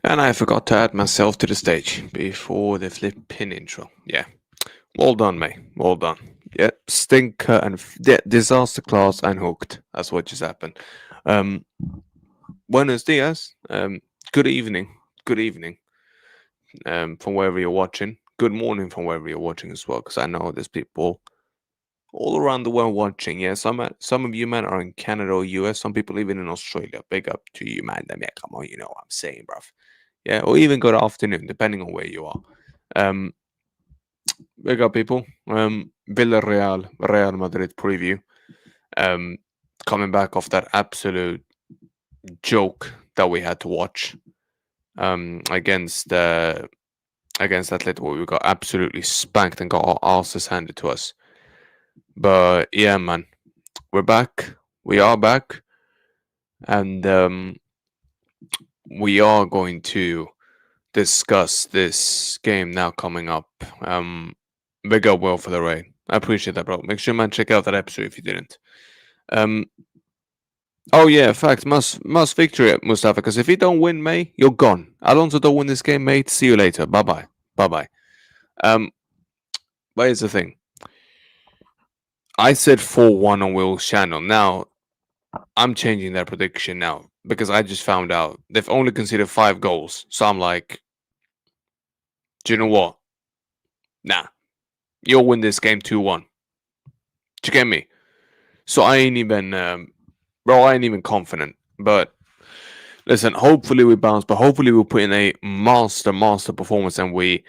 And I forgot to add myself to the stage before the flipping intro. Yeah. Well done, mate. Well done. Yeah. Stinker and disaster class and hooked. That's what just happened. Um, Buenos dias. Good evening. Good evening. From wherever you're watching. Good morning from wherever you're watching as well, because I know there's people all around the world watching. Yeah, some of you man are in Canada or US. Some people even in Australia. Big up to you, man. Yeah, come on, you know what I'm saying, bruv. Yeah, or even good afternoon, depending on where you are. Um, Big up, people. Villareal, Real Madrid preview. Um, Coming back off that absolute joke that we had to watch. Against Atletico, we got absolutely spanked and got our asses handed to us. But yeah, man, we're back. We are back, and we are going to discuss this game now coming up. Big up Will for the raid. I appreciate that, bro. Make sure, man, check out that episode if you didn't. Um, oh yeah, fact, must victory, Mustafa. Because if you don't win, mate, you're gone. Alonso don't win this game, mate. See you later. Bye bye. Bye bye. Um, but here's the thing. I said 4-1 on Will's channel. Now I'm changing that prediction now because I just found out they've only conceded 5 goals. So I'm like, do you know what? Nah, you'll win this game 2-1. Do you get me? So I ain't even, bro, I ain't even confident. But listen, hopefully we bounce, but hopefully we'll put in a master performance and we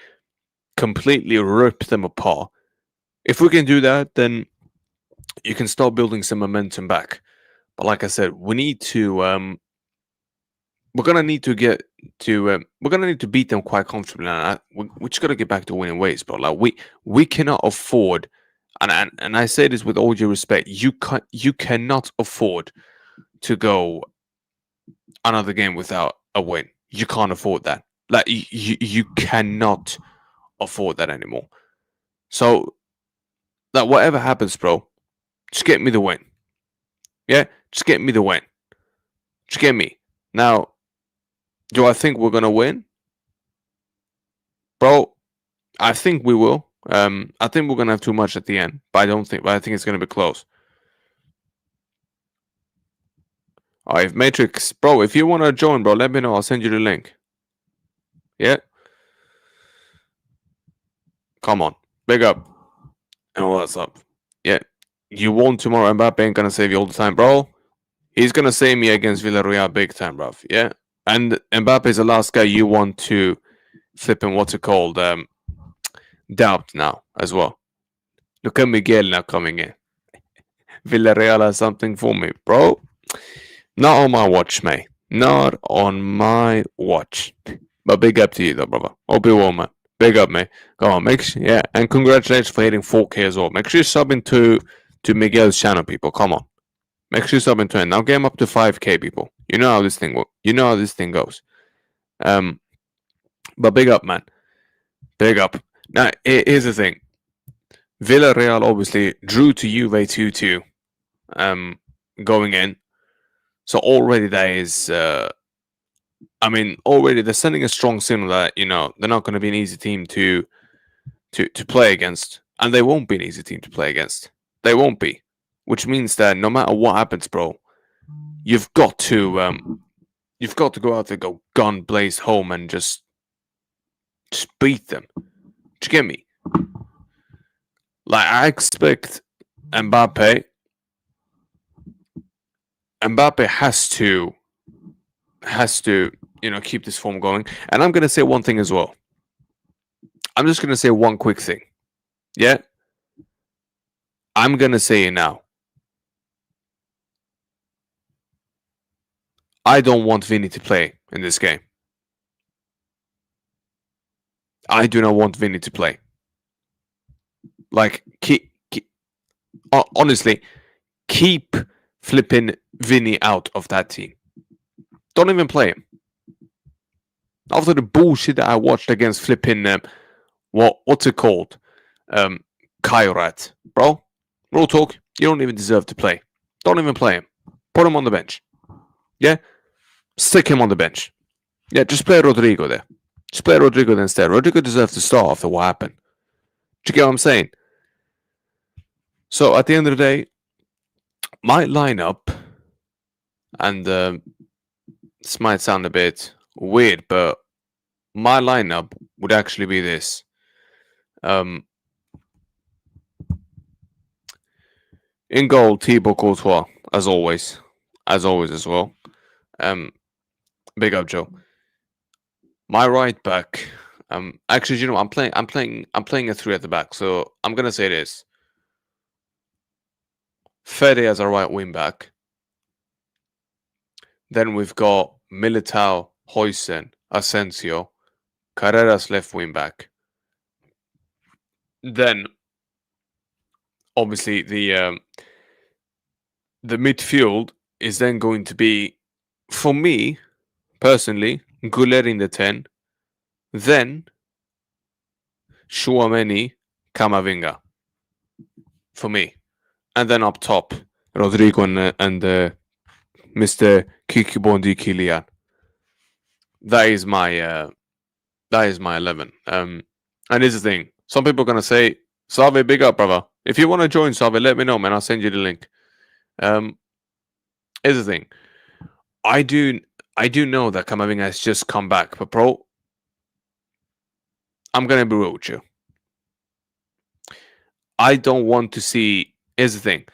completely rip them apart. If we can do that, then you can start building some momentum back. But like I said, we need to, we're gonna need to get to, we're gonna need to beat them quite comfortably. And we just gotta get back to winning ways, bro. Like we cannot afford, and I say this with all due respect, you cannot afford to go another game without a win. You can't afford that. Like you cannot afford that anymore. So that whatever happens, bro, just get me the win. Yeah, just get me the win. Just get me. Now, do I think we're gonna win, bro? I think we will. I think we're gonna have too much at the end, but I don't think. But I think it's gonna be close. If Matrix, bro, if you wanna join, bro, let me know. I'll send you the link. Yeah. Come on, big up. And what's up? Yeah, you won tomorrow. Mbappe ain't gonna save you all the time, bro. He's gonna save me against Villareal big time, bro. Yeah, and Mbappe is the last guy you want to flip in what's it called? Doubt now as well. Look at Miguel now coming in. Villareal has something for me, bro. Not on my watch, mate. Not on my watch. But big up to you, though, brother. Hope you well, man. Big up, mate. Go on, make sure, yeah, and congratulations for hitting 4K as well. Make sure you sub into Miguel's channel, people. Come on, make sure you sub into it. Now get him up to 5K, people. You know how this thing works. You know how this thing goes. But big up, man. Big up. Now here's the thing. Villareal obviously drew to Juve 2-2, going in. So already that is, already they're sending a strong signal that they're not going to be an easy team to play against, and they won't be an easy team to play against. They won't be, which means that no matter what happens, bro, you've got to go out there, go gun blaze home, and just beat them. Do you get me? Like I expect Mbappe has to keep this form going. And I'm gonna say one thing as well. I'm just gonna say one quick thing. Yeah? I'm gonna say it now. I don't want Vinny to play in this game. I do not want Vinny to play. Like, honestly, keep flipping Vinny out of that team. Don't even play him. After the bullshit that I watched against flipping what's it called? Kairat. Bro, real talk, you don't even deserve to play. Don't even play him. Put him on the bench. Yeah? Stick him on the bench. Yeah, just play Rodrigo there. Just play Rodrigo instead. Rodrigo deserves to start after what happened. Do you get what I'm saying? So at the end of the day, my lineup, and this might sound a bit weird, but my lineup would actually be this. Um, in goal, Thibaut Courtois, as always as well. Um, big up, Joe. My right back. Actually, you know, I'm playing a three at the back. So I'm gonna say this: Fede as a right wing back. Then we've got Militao, Hoysen, Asensio, Carreras left wing back. Then, obviously, the midfield is then going to be, for me personally, Guler in the 10, then Chouameni, Camavinga, for me, and then up top, Rodrigo and Mr. Kiki Bondi Kilian. That is my 11. And here's the thing: some people are gonna say, "Save, big up, brother. If you want to join Save, let me know, man. I'll send you the link." Um, here's the thing: I do I do know that Camavinga has just come back, but bro, I'm gonna be real with you. I don't want to see. Here's the thing: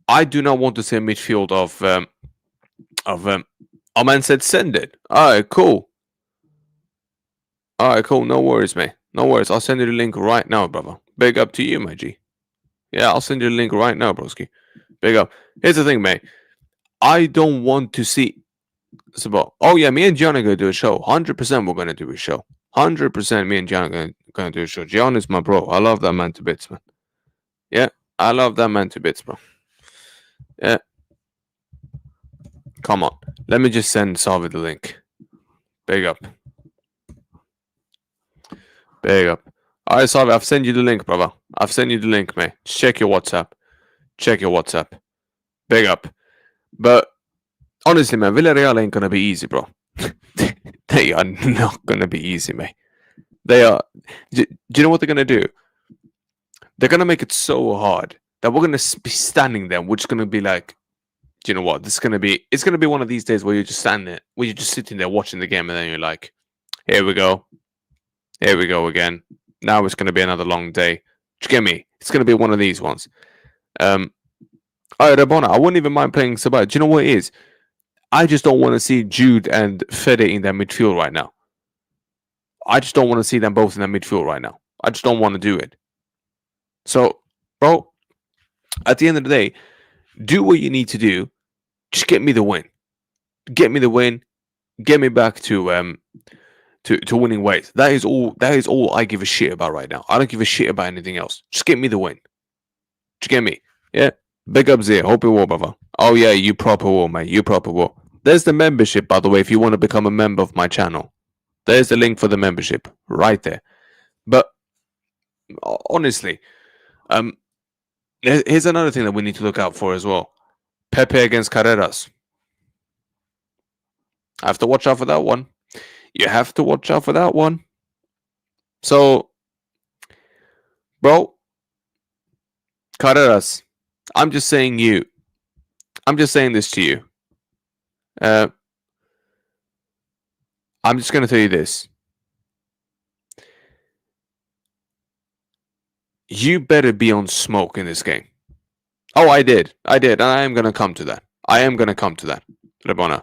I do not want to see a midfield of. A man said, "Send it." All right, cool. All right, cool. No worries, mate. No worries. I'll send you the link right now, brother. Big up to you, my G. Yeah, I'll send you the link right now, broski. Big up. Here's the thing, mate. I don't want to see. It's about. Oh yeah, me and John are gonna do a show. 100% we're gonna do a show. 100% me and John are gonna do a show. John is my bro. I love that man to bits, man. Yeah, I love that man to bits, bro. Yeah. Come on. Let me just send Salvi the link. Big up. Big up. Alright, Salvi, I've sent you the link, brother. I've sent you the link, mate. Just check your WhatsApp. Check your WhatsApp. Big up. But honestly, man, Villareal ain't gonna be easy, bro. They are not gonna be easy, mate. They are. Do you know what they're gonna do? They're gonna make it so hard that we're gonna be standing there. We're just gonna be like, do you know what? This is gonna be. It's gonna be one of these days where you're just standing there, where you're just sitting there watching the game, and then you're like, here we go. Here we go again. Now it's gonna be another long day. Do you get me? It's gonna be one of these ones. Rabona, I wouldn't even mind playing Sabah. Do you know what it is? I just don't want to see Jude and Fede in that midfield right now. I just don't want to see them both in that midfield right now. I just don't want to do it. So, bro, at the end of the day, do what you need to do. Just get me the win. Get me the win. Get me back to winning ways. That is all. That is all I give a shit about right now. I don't give a shit about anything else. Just get me the win. Just get me. Yeah. Big up Zia. Hope you will, brother. Oh yeah, you proper will, mate. You proper will. There's the membership, by the way, if you want to become a member of my channel. There's the link for the membership right there. But honestly, here's another thing that we need to look out for as well. Pepe against Carreras. I have to watch out for that one. You have to watch out for that one. So, bro, Carreras, I'm just saying this to you. I'm just going to tell you this. You better be on smoke in this game. Oh, I did. And I am going to come to that. Rabona.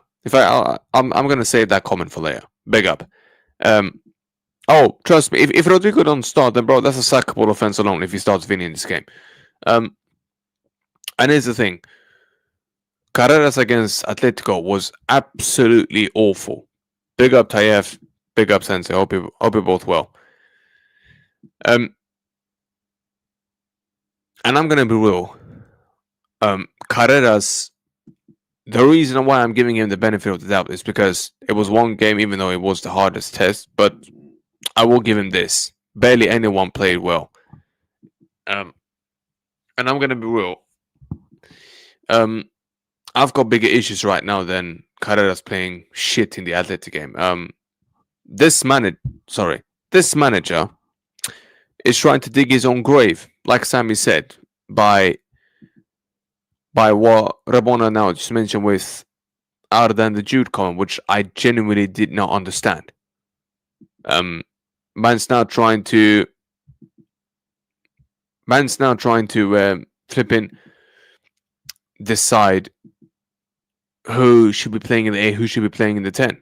I'm going to save that comment for later. Big up. Oh, trust me. If Rodrigo don't start, then bro, that's a sackable offense alone if he starts Vinny in this game. And here's the thing. Carreras against Atletico was absolutely awful. Big up Tayef. Big up Sensei. Hope you're both well. And I'm gonna be real. Carreras, the reason why I'm giving him the benefit of the doubt is because it was one game, even though it was the hardest test. But I will give him this. Barely anyone played well. And I'm gonna be real. I've got bigger issues right now than Carreras playing shit in the Athletic game. this this manager is trying to dig his own grave, like Sammy said, by what Rabona now just mentioned with Arda and the Jude comment, which I genuinely did not understand. Man's now trying to flipping decide who should be playing in the 8, who should be playing in the 10.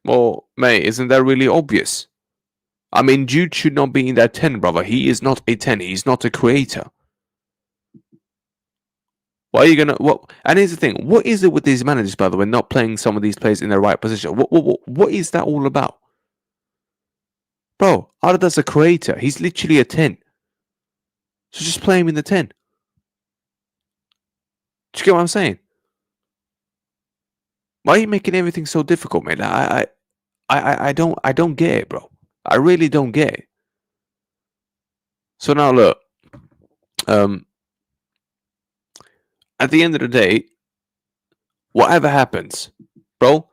Well, mate, isn't that really obvious? I mean, Jude should not be in that 10, brother. He is not a 10. He's not a creator. Why are you gonna what? And here's the thing: what is it with these managers, by the way, not playing some of these players in the right position? What is that all about, bro? Arda's a creator. He's literally a 10. So just play him in the 10. Do you get what I'm saying? Why are you making everything so difficult, man? I don't get it, bro. I really don't get it. So now look, at the end of the day, whatever happens, bro,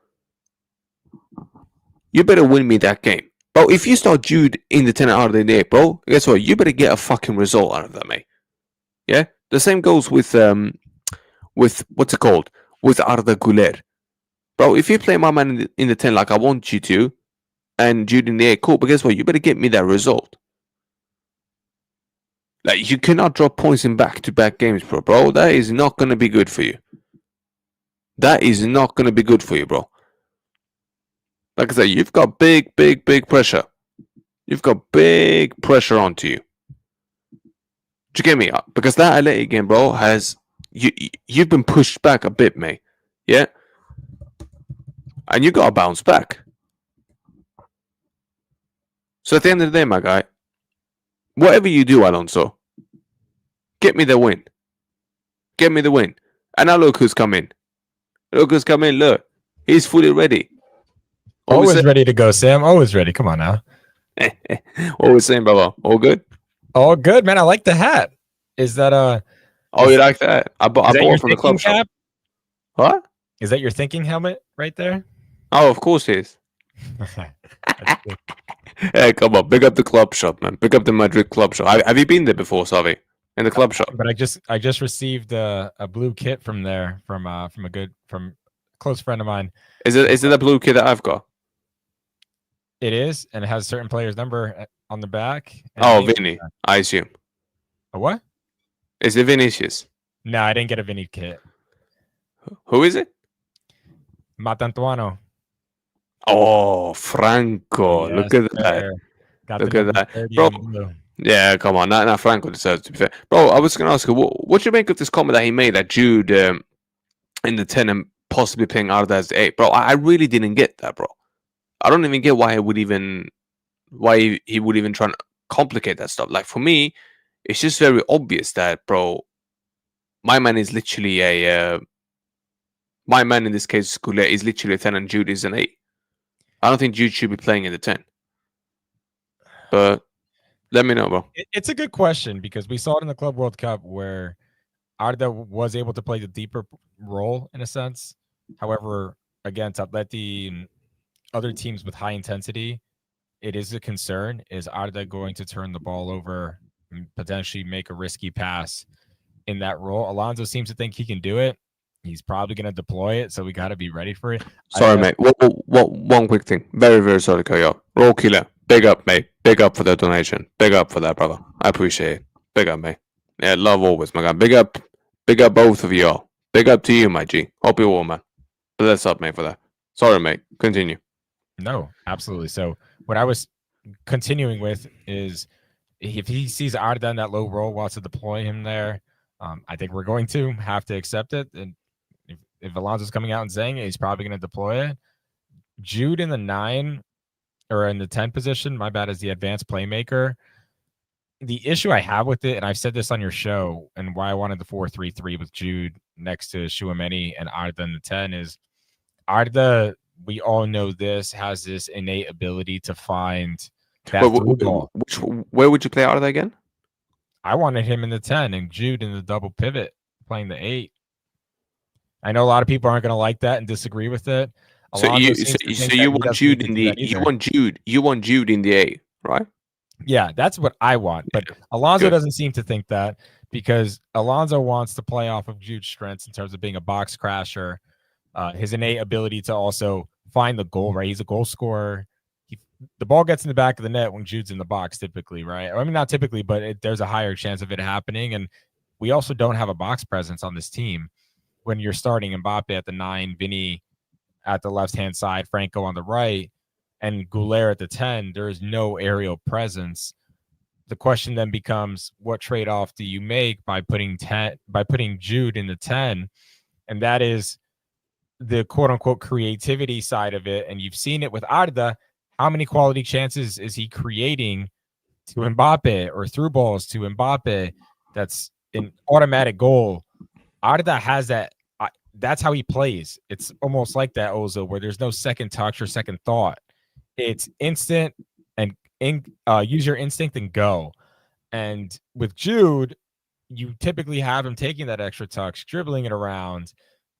you better win me that game. Bro, if you start Jude in the 10 out of the 8, bro, guess what? You better get a fucking result out of that, mate. Yeah? The same goes with what's it called? With Arda Güler. Bro, if you play my man in the 10 like I want you to, and Jude in the 8, cool, but guess what? You better get me that result. Like, you cannot drop points in back-to-back games, bro. That is not going to be good for you. That is not going to be good for you, bro. Like I said, you've got big pressure. You've got big pressure onto you. Do you get me? Because that Atleti game, bro, has... You've been pushed back a bit, mate. Yeah? And you got to bounce back. So at the end of the day, my guy, whatever you do, Alonso, get me the win. Get me the win. And now look who's come in. Look who's come in. Look. He's fully ready. Always ready to go, Sam. Always ready. Come on now. What we saying, brother? All good? All good, man. I like the hat. Is that Oh, you like that? I bought it from the club shop. What? Is that your thinking helmet right there? Oh, of course it is. Hey, come on. Big up the club shop, man. Big up the Madrid club shop. Have you been there before, Savi? In the club shop? But I just received a blue kit from there from a close friend of mine. Is it a blue kit that I've got? It is, and it has a certain player's number on the back. Oh, Vinny, I assume. A what? Is it Vinicius? No, I didn't get a Vinny kit. Who is it? Matantuano. Oh, Franco. Yes, look at that. Look at that. Bro, yeah, come on. Now Franco deserves to be fair. Bro, I was going to ask you, what do you make of this comment that he made that Jude in the 10 and possibly playing Arda as the 8? Bro, I really didn't get that, bro. I don't even get why he would even try and complicate that stuff. Like, for me, it's just very obvious that, bro, my man is literally my man in this case, Goulet, is literally a 10 and Jude is an 8. I don't think Jude should be playing in the 10. But let me know, bro. It's a good question because we saw it in the Club World Cup where Arda was able to play the deeper role in a sense. However, against Atleti and other teams with high intensity, it is a concern. Is Arda going to turn the ball over and potentially make a risky pass in that role? Alonso seems to think he can do it. He's probably going to deploy it, so we got to be ready for it. Sorry, mate. One quick thing. Very, very sorry to cut you off. Roll Killer. Big up, mate. Big up for the donation. Big up for that, brother. I appreciate it. Big up, mate. Yeah, love always, my guy. Big up both of y'all. Big up to you, my G. Hope you're well, man. Bless up, mate, for that. Sorry, mate. Continue. No, absolutely. So what I was continuing with is if he sees Arda in that low role, wants to deploy him there, I think we're going to have to accept it. And if Alonso's coming out and saying it, he's probably going to deploy it. Jude in the 9 or in the 10 position, my bad, is the advanced playmaker. The issue I have with it, and I've said this on your show, and why I wanted the 4-3-3 with Jude next to Tchouaméni and Arda in the 10 is Arda, we all know this, has this innate ability to find that ball. Where would you play Arda again? I wanted him in the 10 and Jude in the double pivot, playing the 8. I know a lot of people aren't going to like that and disagree with it. So Alonso you seems to so think that you he want doesn't need Jude to in do that the either. you want Jude in the A, right? Yeah, that's what I want. But Alonso Good. doesn't seem to think that, because Alonso wants to play off of Jude's strengths in terms of being a box crasher, his innate ability to also find the goal, right? He's a goal scorer. The ball gets in the back of the net when Jude's in the box, typically, right? I mean, not typically, but there's a higher chance of it happening. And we also don't have a box presence on this team when you're starting Mbappe at the 9, Vinny at the left-hand side, Franco on the right, and Goulet at the 10. There is no aerial presence. The question then becomes, what trade-off do you make by putting Jude in the 10? And that is the quote-unquote creativity side of it. And you've seen it with Arda. How many quality chances is he creating to Mbappe, or through balls to Mbappe? That's an automatic goal. Arda has that. That's how he plays. It's almost like that, Ozil, where there's no second touch or second thought. It's instant and use your instinct and go. And with Jude, you typically have him taking that extra touch, dribbling it around,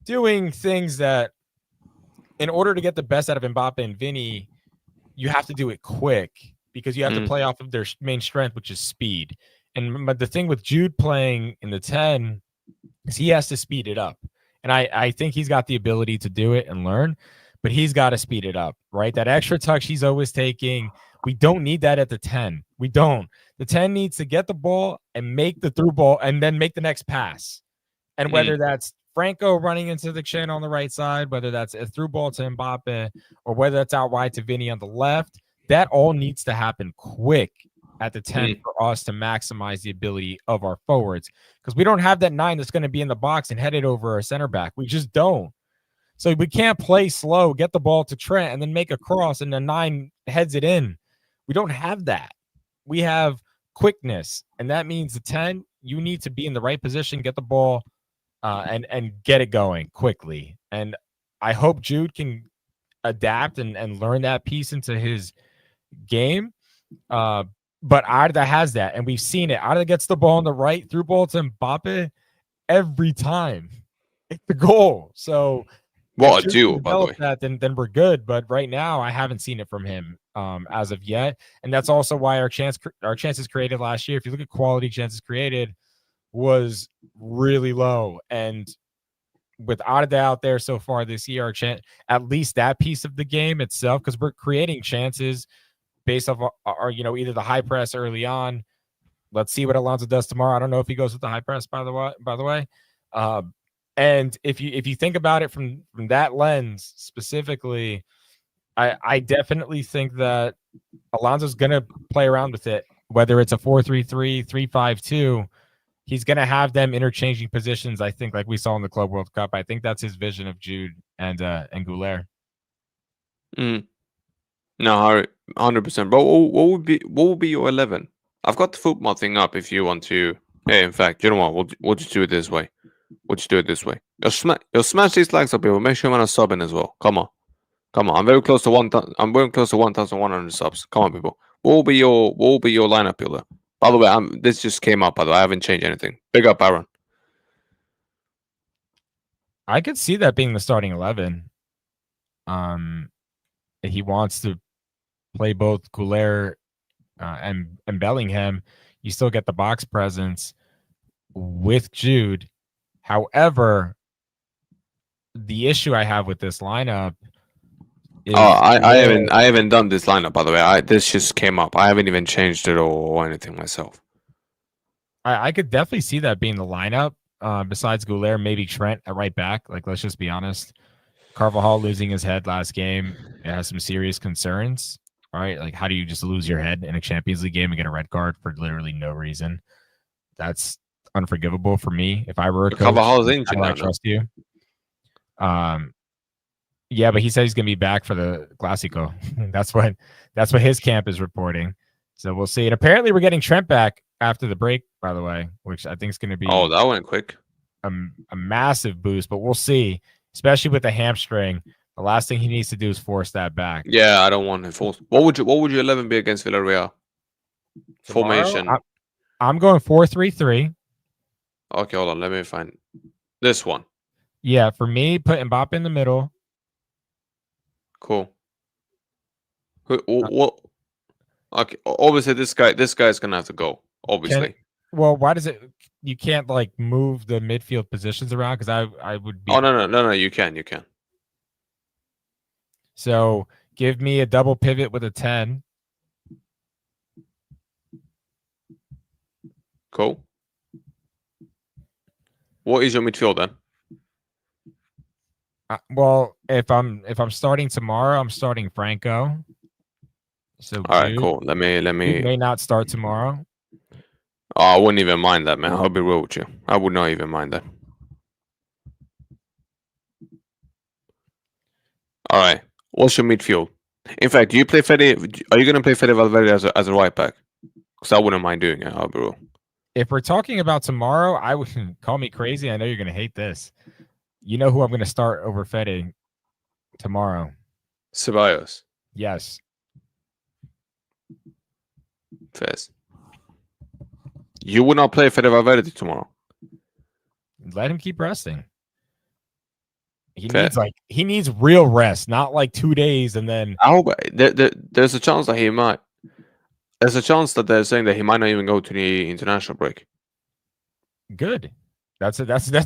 doing things that, in order to get the best out of Mbappe and Vinny, you have to do it quick, because you have to play off of their main strength, which is speed. And the thing with Jude playing in the 10 is he has to speed it up. And I think he's got the ability to do it and learn, but he's got to speed it up, right? That extra touch he's always taking, we don't need that at the 10. We don't. The 10 needs to get the ball and make the through ball and then make the next pass. And whether that's Franco running into the channel on the right side, whether that's a through ball to Mbappe, or whether that's out wide to Vinny on the left, that all needs to happen quick at the 10 for us to maximize the ability of our forwards, because we don't have that 9 that's going to be in the box and headed over our center back. We just don't. So we can't play slow, get the ball to Trent, and then make a cross, and the 9 heads it in. We don't have that. We have quickness, and that means the 10, you need to be in the right position, get the ball, and get it going quickly. And I hope Jude can adapt and learn that piece into his game. But Arda has that, and we've seen it. Arda gets the ball on the right, through ball to Mbappe every time. It's the goal. So what a duo, by the way. that, then we're good. But right now, I haven't seen it from him as of yet, and that's also why our chances created last year, if you look at quality chances created, was really low. And with Arda out there so far this year, at least that piece of the game itself, because we're creating chances based off our, either the high press early on. Let's see what Alonso does tomorrow. I don't know if he goes with the high press, by the way. And if you think about it from that lens specifically, I definitely think that Alonso's going to play around with it, whether it's a 4-3-3, 3-5-2. He's going to have them interchanging positions, I think, like we saw in the Club World Cup. I think that's his vision of Jude and Goulet. No, 100%. But what would be your 11? I've got the football thing up if you want to. Hey, in fact, you know what? We'll just do it this way. You'll smash these likes up, people. Make sure I'm subbing as well. Come on. I'm very close to 1,000. I'm very close to 1,100 subs. Come on, people. What will be your lineup, Builder? By the way, this just came up. By the way, I haven't changed anything. Big up, Aaron. I could see that being the starting 11. He wants to play both Goulet and Bellingham. You still get the box presence with Jude. However, the issue I have with this lineup is I haven't done this lineup, by the way. This just came up. I haven't even changed it or anything myself. I could definitely see that being the lineup. Besides Goulet, maybe Trent at right back. Like, let's just be honest. Carvajal losing his head last game, it has some serious concerns. All right, like, how do you just lose your head in a Champions League game and get a red card for literally no reason? That's unforgivable for me. If I were a coach, Carvajal's injured now. I trust you. Yeah, but he said he's gonna be back for the Clásico. that's what his camp is reporting. So we'll see. And apparently, we're getting Trent back after the break, by the way, which I think is going to be that went quick. A massive boost. But we'll see. Especially with the hamstring, the last thing he needs to do is force that back. Yeah, I don't want to force. What would your 11 be against Villareal? Formation. I'm going 4-3-3. Okay, hold on. Let me find this one. Yeah, for me, put Mbappe in the middle. Cool. What? Okay. Obviously, this guy's gonna have to go. Obviously. Well, why does it? You can't like move the midfield positions around because I would be. Oh no. You can. So give me a double pivot with a 10. Cool. What is your midfield then? Well, if I'm starting tomorrow, I'm starting Franco. So All right, Jude, cool. Let Jude me. may not start tomorrow. Oh, I wouldn't even mind that, man. I'll be real with you. I would not even mind that. All right. What's your midfield? In fact, do you play Fede? Are you gonna play Fede Valverde as a right back? Because I wouldn't mind doing it. I'll be real. If we're talking about tomorrow, I would call me crazy. I know you're gonna hate this. You know who I'm gonna start over Fede tomorrow? Ceballos. Yes. Fez. You would not play Fede Valverde tomorrow. Let him keep resting. Fair. He needs real rest, not like 2 days and then. I hope there's a chance that he might. There's a chance that they're saying that he might not even go to the international break. Good. That's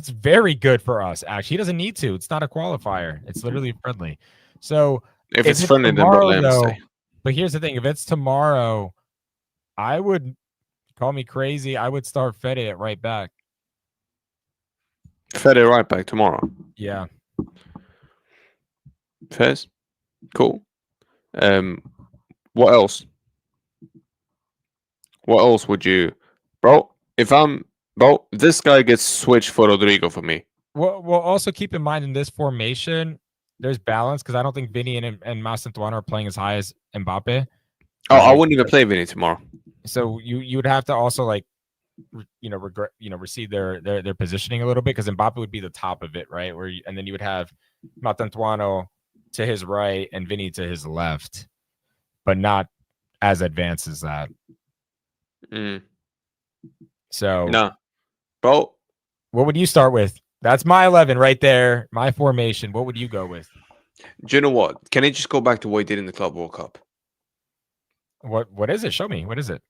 very good for us. Actually, he doesn't need to. It's not a qualifier. It's literally friendly. So If it's friendly, then bro, let him stay. But here's the thing: if it's tomorrow, I would call me crazy. I would start Fede at right back. Fede right back tomorrow. Yeah. Fez. Cool. What else? What else would you, bro? If this guy gets switched for Rodrigo for me. Well, also keep in mind in this formation, there's balance because I don't think Vinny and Mastantuano are playing as high as Mbappe. Oh, I wouldn't even play Vinny tomorrow. So you would have to also like, receive their positioning a little bit because Mbappe would be the top of it, right? And then you would have Mastantuano to his right and Vinny to his left, but not as advanced as that. So no, bro. What would you start with? That's my 11 right there. My formation. What would you go with? Do you know what? Can I just go back to what he did in the Club World Cup? What is it? Show me. What is it?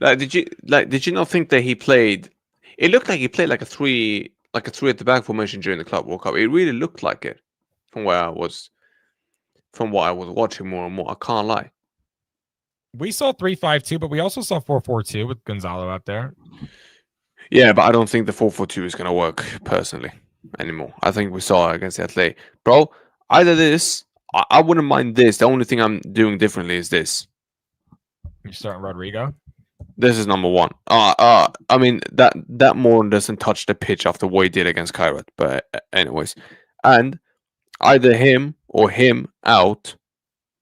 Did you not think that he played? It looked like he played like a three at the back formation during the Club World Cup. It really looked like it from what I was watching more and more. I can't lie. We saw 3-5-2, but we also saw 4-4-2 with Gonzalo out there. Yeah, but I don't think the 4-4-2 is gonna work personally anymore. I think we saw it against the Athletic. Bro, either this, I wouldn't mind this. The only thing I'm doing differently is this. You're starting Rodrigo? This is number one. I mean that more doesn't touch the pitch after what he did against Kairat. But anyways, and either him or him out.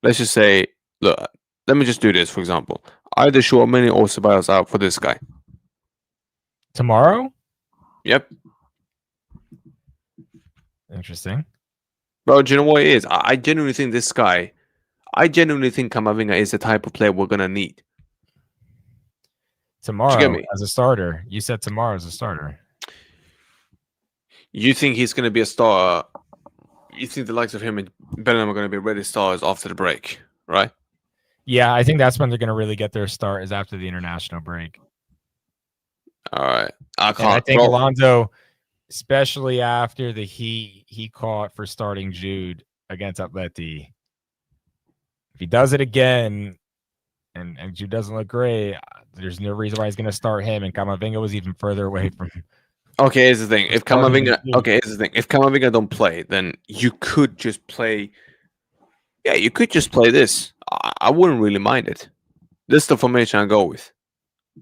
Let's just say, look, let me just do this, for example. Either Chouameni or Ceballos out for this guy. Tomorrow? Yep. Interesting. Bro, do you know what it is? I genuinely think this guy, Camavinga is the type of player we're going to need. Tomorrow as a starter. You said tomorrow as a starter. You think he's going to be a star? You think the likes of him and Bellingham are going to be ready stars after the break, right? Yeah, I think that's when they're going to really get their start is after the international break. All right. I think Alonso, especially after the heat he caught for starting Jude against Atleti, if he does it again and Jude doesn't look great, there's no reason why he's going to start him. And Camavinga was even further away from him. Okay, here's the thing. If Camavinga don't play, then you could just play. Yeah, you could just play this. I wouldn't really mind it. This is the formation I go with.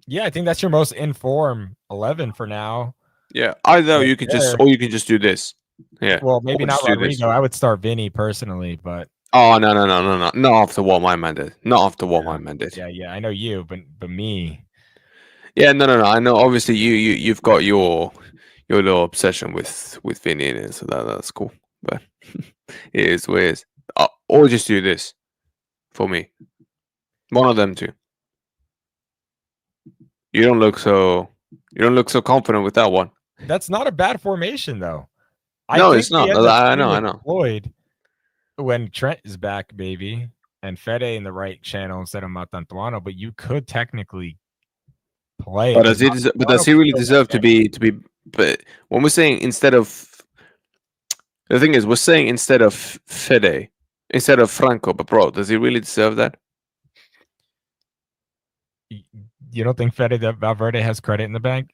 Yeah, I think that's your most informed 11 for now. Yeah, either you can just do this. Yeah. Well, maybe not Rodrigo. I would start Vinny personally, but oh no, not after what my man did. Not after what my man did. Yeah, I know you, but me. Yeah, no. I know. Obviously, you've got your little obsession with Vinny in it, so that's cool. But it is what it is. Or just do this for me. One of them two. You don't look so confident with that one. That's not a bad formation, though. No, it's not. I know. Floyd. when Trent is back, baby, and Fede in the right channel instead of Matantuano, but you could technically play But it because but Matantuano does he can really fill that deserve to channel. be? But when we're saying instead of, the thing is, we're saying instead of Fede, instead of Franco. But bro, does he really deserve that? You don't think Fede Valverde has credit in the bank?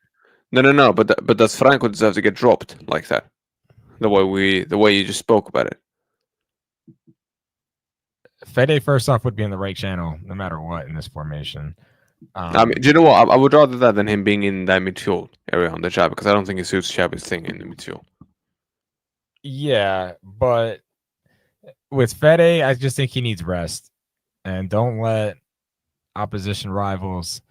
No. But does Franco deserve to get dropped like that? The way you just spoke about it. Fede, first off, would be in the right channel no matter what in this formation. I mean, do you know what? I would rather that than him being in that midfield area on the Xavi because I don't think it suits Xavi's thing in the midfield. Yeah, but with Fede, I just think he needs rest, and don't let opposition rivals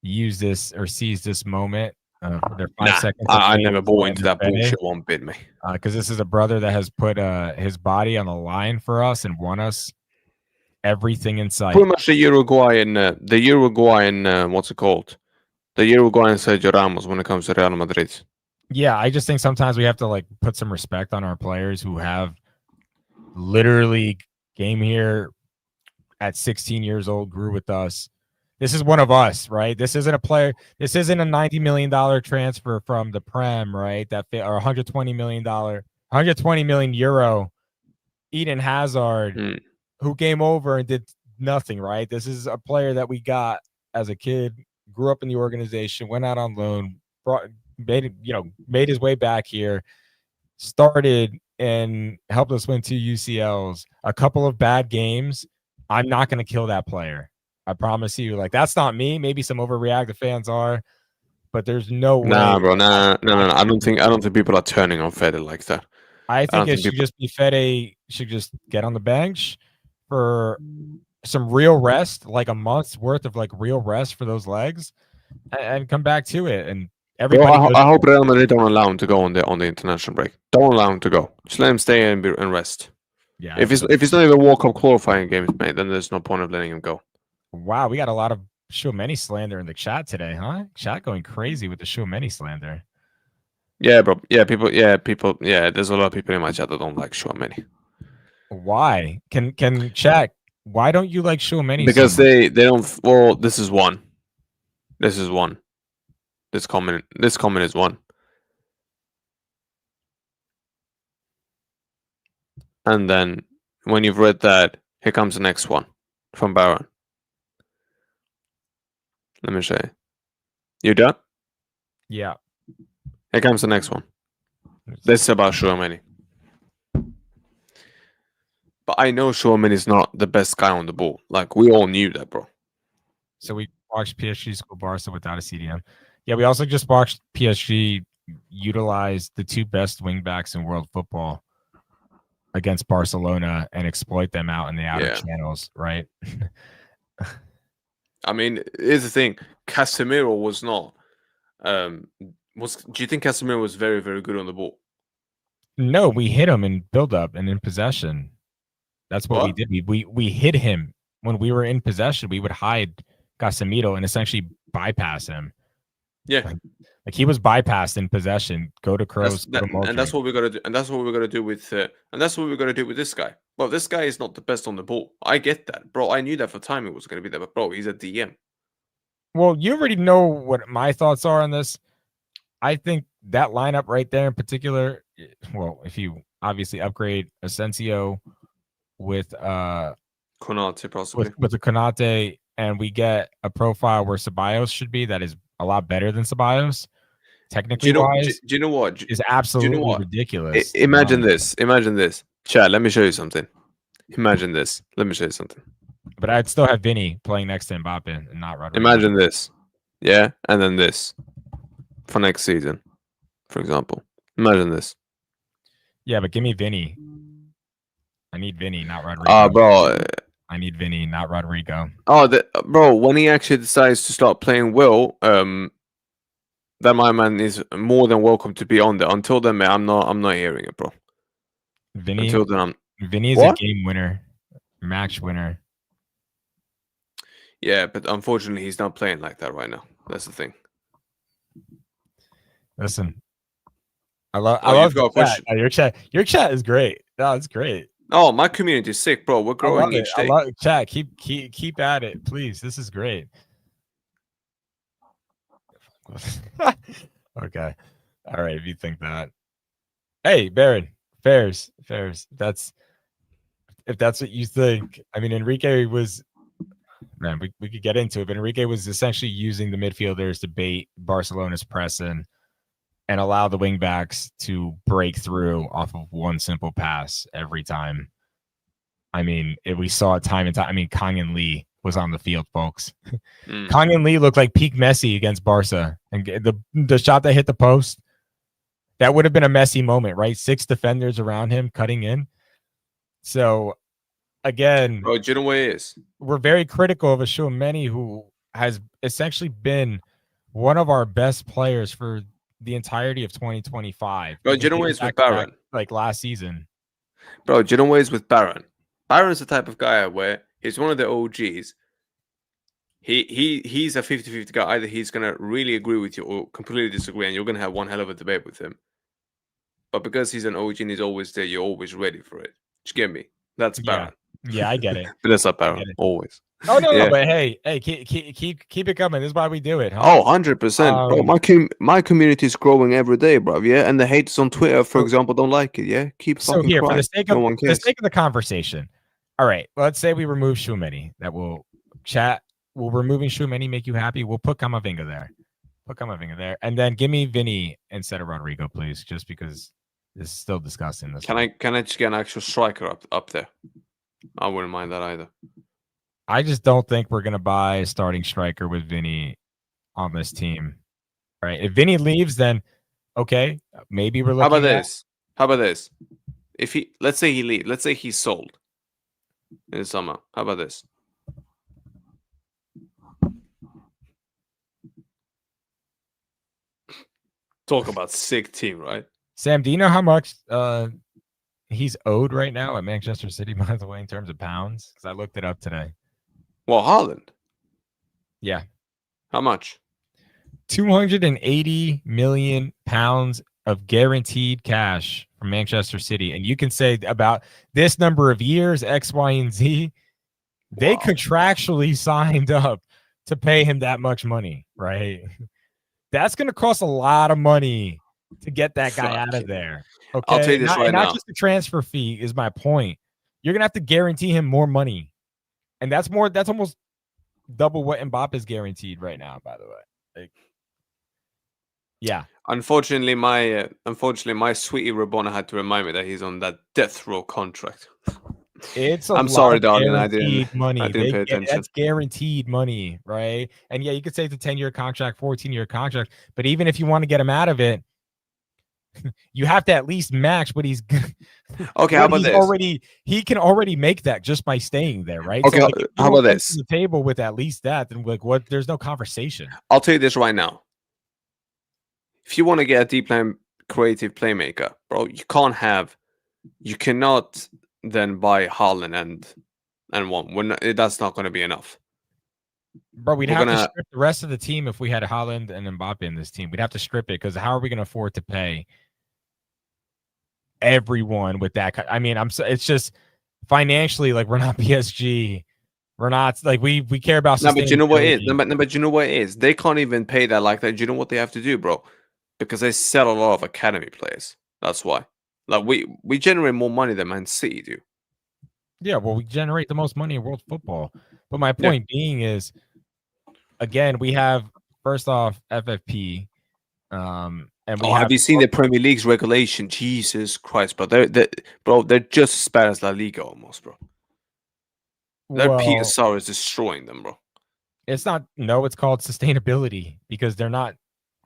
use this or seize this moment. Their 5 seconds of I fame never to bought into slander that Fede, bullshit one bit, mate. because this is a brother that has put his body on the line for us and won us everything in Pretty sight. much the Uruguayan, what's it called? The Uruguayan Sergio Ramos when it comes to Real Madrid. Yeah, I just think sometimes we have to like put some respect on our players who have literally came here at 16 years old, grew with us. This is one of us, right? This isn't a player. This isn't a $90 million transfer from the Prem, right? That or $120 million, 120 million euro. Eden Hazard, Mm. who came over and did nothing, right? This is a player that we got as a kid, grew up in the organization, went out on loan, made his way back here, started and helped us win 2 UCLs, a couple of bad games. I'm not going to kill that player. I promise you. Like, that's not me. Maybe some overreactive fans are, but there's no Nah, way. bro, no. I don't think people are turning on Fede like that. I I think don't it think should people. just be Fede should just get on the bench for some real rest, like a month's worth of like real rest for those legs, and come back to it. And Bro, everybody goes, I hope Real Madrid don't allow him to go on the international break. Don't allow him to go. Just let him stay and rest. yeah, I feel. If it's not even World Cup qualifying games, mate, then there's no point of letting him go. Wow, we got a lot of Tchouaméni slander in the chat today, huh? Chat going crazy with the Tchouaméni slander. Yeah, bro. People. Yeah, there's a lot of people in my chat that don't like Tchouaméni Why? Can chat? Why don't you like Tchouaméni so because much? they don't. Well, this is one. This is one. This comment is one. And then when you've read that, here comes the next one from Baron. Let me show you. You done? Yeah. Here comes the next one. This is about Tchouaméni. But I know Tchouaméni is not the best guy on the ball. Like, we all knew that, bro. So we watched PSG school Barca without a CDM. Yeah, we also just watched PSG utilize the two best wingbacks in world football against Barcelona and exploit them out in the outer channels, right? I mean, here's the thing. Casemiro was not. Do you think Casemiro was very, very good on the ball? No, we hit him in build up and in possession. That's what we did. We hid him when we were in possession. We would hide Casemiro and essentially bypass him. Yeah. Like he was bypassed in possession. Go to Kroos, and that's what we're gonna do. And that's what we're gonna do with. And that's what we're gonna do with this guy. Well, this guy is not the best on the ball. I get that, bro. I knew that for time it was gonna be there, but bro, he's a DM. Well, you already know what my thoughts are on this. I think that lineup right there in particular. Well, if you obviously upgrade Asensio with Konate possibly with the Konate, and we get a profile where Ceballos should be, that is a lot better than Ceballos. Technically wise, do you know what? is absolutely ridiculous. Imagine this. Imagine this. Chad, let me show you something. Imagine this. Let me show you something. But I'd still have Vinny playing next to Mbappe and not Rodrigo. Imagine this. Yeah, and then this for next season, for example. Imagine this. Yeah, but give me Vinny. I need Vinny, not Rodrigo. Bro. I need Vinny, not Rodrigo. Bro, when he actually decides to start playing well, that my man is more than welcome to be on there. Until then, man, I'm not hearing it, bro. Vinny, Until then, Vinny is a game winner, match winner. Yeah, but unfortunately, he's not playing like that right now. That's the thing. Listen, I love your chat. Question. Your chat is great. No, it's great. Oh, my community is sick, bro. We're I love growing it. each I day. love it. Chat. Keep at it, please. This is great. Okay. All right. If you think that. Hey, Baron. Fairs. That's if that's what you think. I mean, Enrique was man, we could get into it, but Enrique was essentially using the midfielders to bait Barcelona's press and allow the wingbacks to break through off of one simple pass every time. I mean, we saw it time and time. I mean, Kang and Lee was on the field, folks. Kang and Lee looked like peak Messi against Barca. And the shot that hit the post, that would have been a Messi moment, right? 6 defenders around him cutting in. So, again, bro, do you know what it is? We're very critical of a Tchouaméni who has essentially been one of our best players for the entirety of 2025. Bro, do you know what it is with Baron? Like last season. Bro, do you know what it is with Baron? Baron's the type of guy where he's one of the OGs. He's a 50-50 guy. Either he's gonna really agree with you or completely disagree, and you're gonna have one hell of a debate with him. But because he's an OG and he's always there, you're always ready for it. Just get me. That's Baron. Yeah, I get it. But that's not Baron. Always. Oh no, but hey, keep it coming. This is why we do it. Huh? Oh, 100%. Bro, my community is growing every day, bro. Yeah, and the haters on Twitter, for example, don't like it. Yeah, keep fucking here crying. For the sake of the conversation. All right, let's say we remove Tchouaméni. That will chat. Will removing Tchouaméni make you happy? We'll put Camavinga there. And then give me Vinny instead of Rodrigo, please, just because this is still disgusting. Can I just get an actual striker up there? I wouldn't mind that either. I just don't think we're gonna buy a starting striker with Vinny on this team. Right? If Vinny leaves, then okay, maybe we're looking. How about this? If let's say he leaves, let's say he's sold in the summer. How about this? Talk about sick team, right? Sam, do you know how much he's owed right now at Manchester City, by the way, in terms of pounds? Because I looked it up today. Well, Haaland. Yeah. How much? 280 million pounds of guaranteed cash from Manchester City. And you can say about this number of years, X, Y, and Z, they contractually signed up to pay him that much money, right? That's going to cost a lot of money to get that guy out of there. Okay. I'll tell you this right now. Not just the transfer fee is my point. You're going to have to guarantee him more money. And that's almost double what Mbappe is guaranteed right now, by the way. Like, yeah. Unfortunately, my sweetie Rabona had to remind me that he's on that death row contract. I'm sorry, darling. I didn't pay attention. That's guaranteed money, right? And yeah, you could say it's a 10-year contract, 14-year contract, but even if you want to get him out of it, you have to at least match what he's. Okay, how about this? He can already make that just by staying there, right? Okay, so how about this? The table with at least that, then like what? There's no conversation. I'll tell you this right now. If you want to get a deep creative playmaker, bro, you cannot then buy Haaland and one. That's not going to be enough. Bro, we'd have to strip the rest of the team if we had Haaland and Mbappe in this team. We'd have to strip it because how are we going to afford to pay everyone with that? I mean, it's just financially, like we're not PSG. We're not like we care about. No, but you know what it is. But you know what it is. They can't even pay that like that. Do you know what they have to do, bro? Because they sell a lot of academy players. That's why. Like we generate more money than Man City do. Yeah, well, we generate the most money in world football. But my point being is, again, we have first off FFP, and have you seen the Premier League's regulation? Jesus Christ, bro! They're just as bad as La Liga almost, bro. Their PSR is destroying them, bro. It's not. No, it's called sustainability because they're not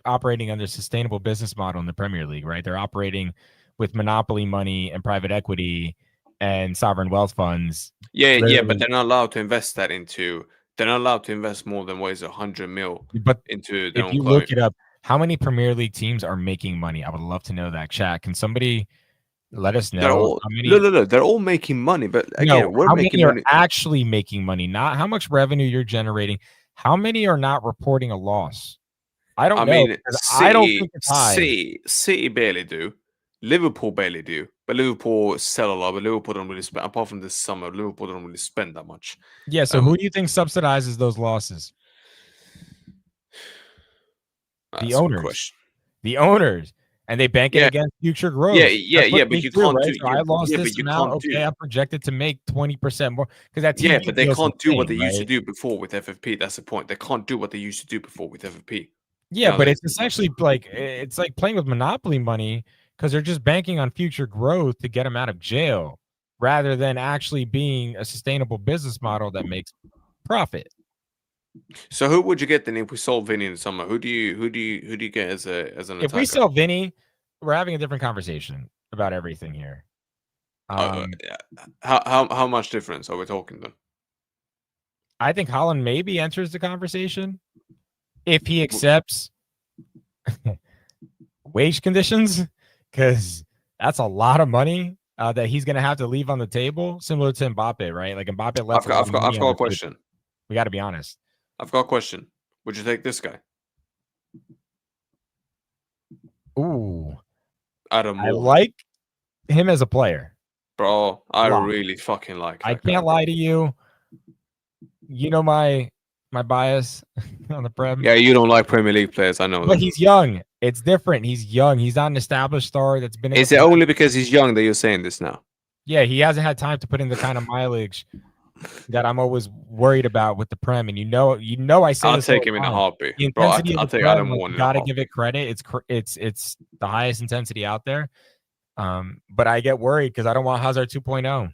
operating under sustainable business model in the Premier League, right? They're operating with monopoly money and private equity and sovereign wealth funds. Yeah, but they're not allowed to invest that into. They're not allowed to invest more than what is 100 mil. But into if you look it up, how many Premier League teams are making money? I would love to know that. Chat, can somebody let us know? No, they're all making money. But again, we're making money. Are actually making money, not how much revenue you're generating. How many are not reporting a loss? I don't know. I mean, I don't think it's high. City barely do. Liverpool barely do, but Liverpool sell a lot. But Liverpool don't really spend. Apart from this summer, Liverpool don't really spend that much. Yeah. So who do you think subsidizes those losses? The That's a good owners. question. The owners. And they bank it Yeah, against future yeah, growth. yeah, That's what yeah. But they you do, can't right? do. So Yeah, I lost yeah, but this you amount. can't Okay, do. I'm projected to make 20% more because that Yeah, TV but they deal is can't do what insane, they used to right? do before with FFP. That's the point. They can't do what they used to do before with FFP. Yeah, but it's essentially like it's like playing with monopoly money because they're just banking on future growth to get them out of jail rather than actually being a sustainable business model that makes profit. So who would you get then if we sold Vinny in the summer? Who do you get as an If we attacker? sell Vinny, we're having a different conversation about everything here. Yeah. How much difference are we talking then? I think Holland maybe enters the conversation if he W- accepts wage conditions, because that's a lot of money that he's going to have to leave on the table, similar to Mbappe, right? Like Mbappe left I've a lot got of I've got money I've on got the a table. question. We got to be honest. I've got a question. Would you take this guy? Ooh, Adam I Wharton. like him as a player. Bro, A I lot. really fucking like I that guy, can't bro. lie to you. You know my bias on the Prem. Yeah, you don't like Premier League players, I know But that. he's young. It's different. He's young. He's not an established star that's been able Is to it have. only because he's young that you're saying this now? Yeah, he hasn't had time to put in the kind of mileage that I'm always worried about with the Prem. And I say I'll this all take him the in a time. heartbeat. The Bro, intensity of I'll the take Prem, Adam like Wharton you in a got to give heartbeat. it credit. It's the highest intensity out there. But I get worried because I don't want Hazard 2.0.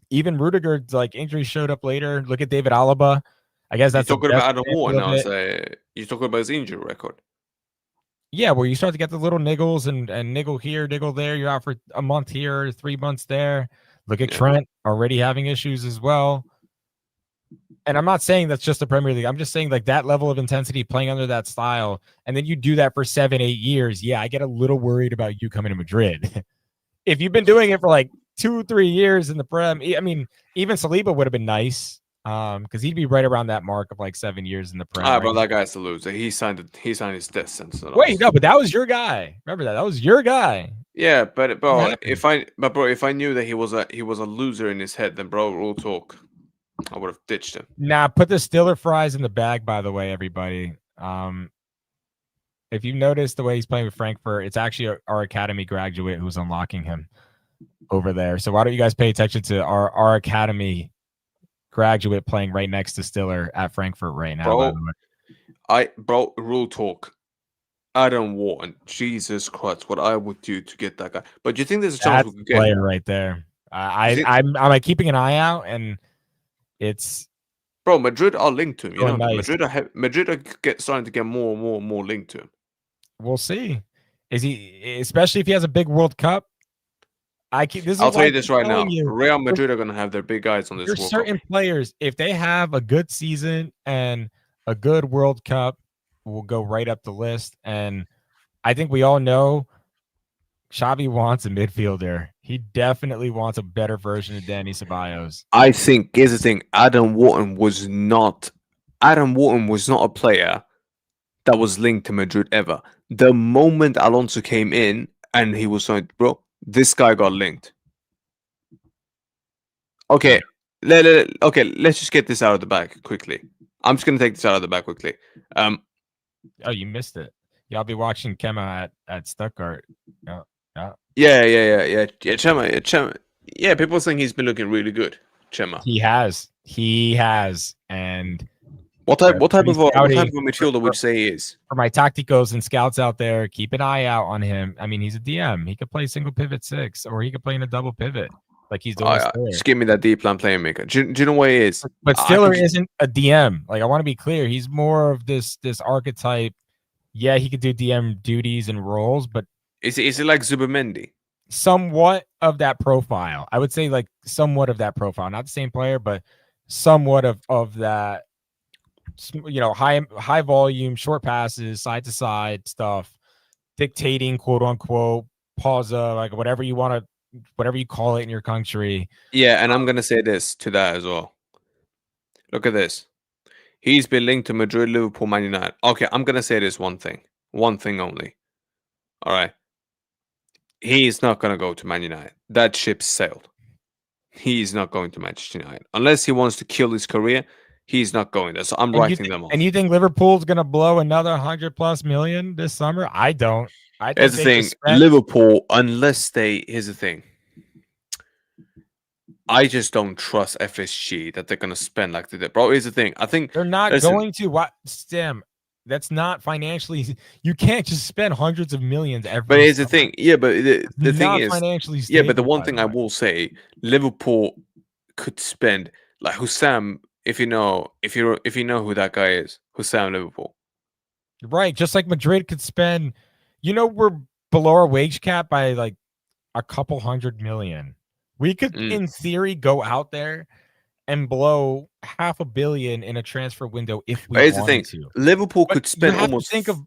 Even Rudiger's like injury showed up later. Look at David Alaba. I guess You're that's the talking best about Adam Wharton example of now, it. you're talking about his injury record. Yeah, where you start to get the little niggles and niggle here, niggle there. You're out for a month here, 3 months there. Look at Yeah. Trent already having issues as well. And I'm not saying that's just the Premier League. I'm just saying like that level of intensity playing under that style, and then you do that for 7, 8 years. Yeah, I get a little worried about you coming to Madrid. If you've been doing it for like 2, 3 years in the Prem, I mean, even Saliba would have been nice. Because he'd be right around that mark of like 7 years in the Prem, Ah, right? bro, that guy's a loser. He signed his death sentence on Wait, us. no, but that was your guy. Remember that? That was your guy. Yeah, but What bro, happened? if I knew that he was a loser in his head, then bro, real talk, I would have ditched him. Nah, put the Stiller fries in the bag, by the way, everybody. If you notice the way he's playing with Frankfurt, it's actually our academy graduate who's unlocking him over there. So why don't you guys pay attention to our academy graduate playing right next to Stiller at Frankfurt right now, by the way. Real talk. Adam Wharton, Jesus Christ, what I would do to get that guy. But do you think there's a chance we That's could the get? player right there. Do you think, I'm like keeping an eye out, and it's bro, Madrid are linked to him. You going know that nice. Madrid are starting to get more and more and more linked to him. We'll see. Is he, especially if he has a big World Cup? This is I'll why tell I you this keep right telling now: you. Real Madrid are going to have their big eyes on this There's World Cup. certain players, if they have a good season and a good World Cup, will go right up the list. And I think we all know Xavi wants a midfielder. He definitely wants a better version of Danny Ceballos. I think here's the thing: Adam Wharton was not a player that was linked to Madrid ever. The moment Alonso came in and he was like, bro, this guy got linked. Okay, let's just get this out of the bag quickly. I'm just gonna take this out of the bag quickly. Oh, you missed it. Y'all be watching Kema at Stuttgart. Yeah, yeah. Yeah. Chema. Yeah, people think he's been looking really good. Chema. He has. And What type of scouting midfielder would you say he is? for my tacticos and scouts out there, keep an eye out on him. I mean, he's a DM. He could play single pivot 6, or he could play in a double pivot like he's doing. Just give me that deep line playmaker. Do you know what he is? But I can Stiller isn't a DM. Like, I want to be clear. He's more of this archetype. Yeah, he could do DM duties and roles, but is it like Zubimendi? somewhat of that profile. I would say like somewhat of that profile. Not the same player, but somewhat of that. High volume, short passes, side to side stuff, dictating, quote unquote, pausa, like whatever you want to, whatever you call it in your country. Yeah, and I'm gonna say this to that as well. Look at this. He's been linked to Madrid, Liverpool, Man United. Okay, I'm gonna say this one thing only. All right. He's not gonna go to Man United. That ship sailed. He's not going to Manchester United unless he wants to kill his career. He's not going there. So I'm writing them and off. you think Liverpool's gonna blow another 100+ million this summer? I don't. I Here's think the they just thing: spent. Liverpool, unless they. Here's the thing: I just don't trust FSG that they're gonna spend like they did, bro. Here's the thing: I think. They're not Listen, going to. What Stem? That's not financially. You can't just spend hundreds of millions but every here's the summer. thing: yeah, but the thing Not is, financially yeah, but the stable, one by the thing I way. will say, Liverpool could spend like Hussam. If you know who that guy is, Hussam Liverpool. Right, just like Madrid could spend. We're below our wage cap by like a couple 100 million. We could, Mm. in theory, go out there and blow $500 million in a transfer window if we But here's the wanted thing: to. Liverpool But could you spend have to almost. think of,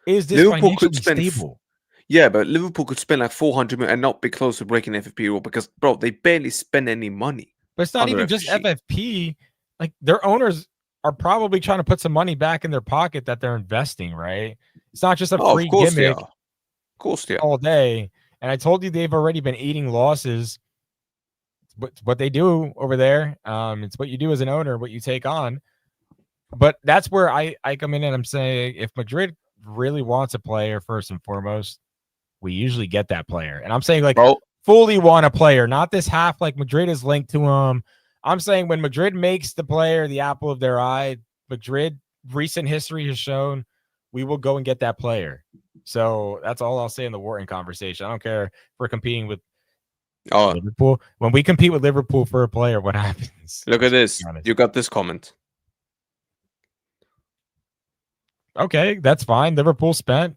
is this Liverpool could financially spend. stable? Yeah, but Liverpool could spend like 400 million and not be close to breaking FFP rule because, bro, they barely spend any money But it's not under even just FFG. FFP. Like their owners are probably trying to put some money back in their pocket that they're investing, right? It's not just a Oh, of free course they gimmick are. Of course they are. all day. And I told you they've already been eating losses. But what they do over there. It's what you do as an owner, what you take on. But that's where I come in and I'm saying if Madrid really wants a player first and foremost, we usually get that player. And I'm saying like Bro, fully want a player, not this half like Madrid is linked to him. I'm saying when Madrid makes the player the apple of their eye, Madrid recent history has shown we will go and get that player. So that's all I'll say in the Wharton conversation. I don't care if we're competing with oh, Liverpool. When we compete with Liverpool for a player, what happens? look at this. Honest. You got this comment. Okay, that's fine. Liverpool spent.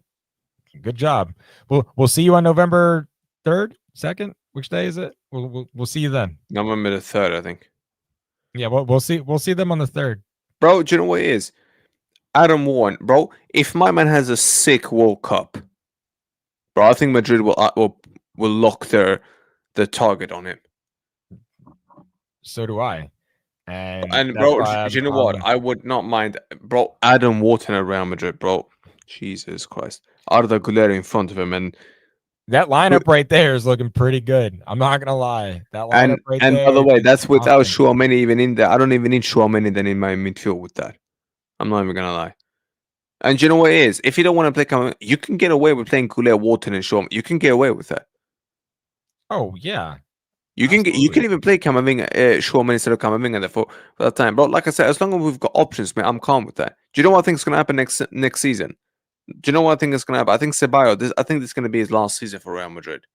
Good job. We'll see you on November 3rd, 2nd. Which day is it? We'll see you then. November the 3rd, I think. Yeah, we'll see them on the 3rd. Bro, do you know what it is? Adam Warren, bro, if my man has a sick World Cup, bro, I think Madrid will lock their target on him. So do I. And And that's bro, why I do have a you know what? problem. I would not mind, bro. Adam Wharton at Real Madrid, bro. Jesus Christ, Arda Güler in front of him, That lineup right there is looking pretty good. I'm not gonna lie. That lineup right and by the there way, gives me that's without confidence. Chouameni even in there. I don't even need Chouameni then in my midfield with that. I'm not even gonna lie. And do you know what it is? If you don't want to play, you can get away with playing Güler, Wharton, and Chouameni. You can get away with that. Oh yeah, You absolutely. can even play Camavinga, Chouameni instead of Camavinga there for that time, bro. Like I said, as long as we've got options, man, I'm calm with that. Do you know what I think is gonna happen next season? Do you know what I think is going to happen? I think Ceballos. I think this is going to be his last season for Real Madrid.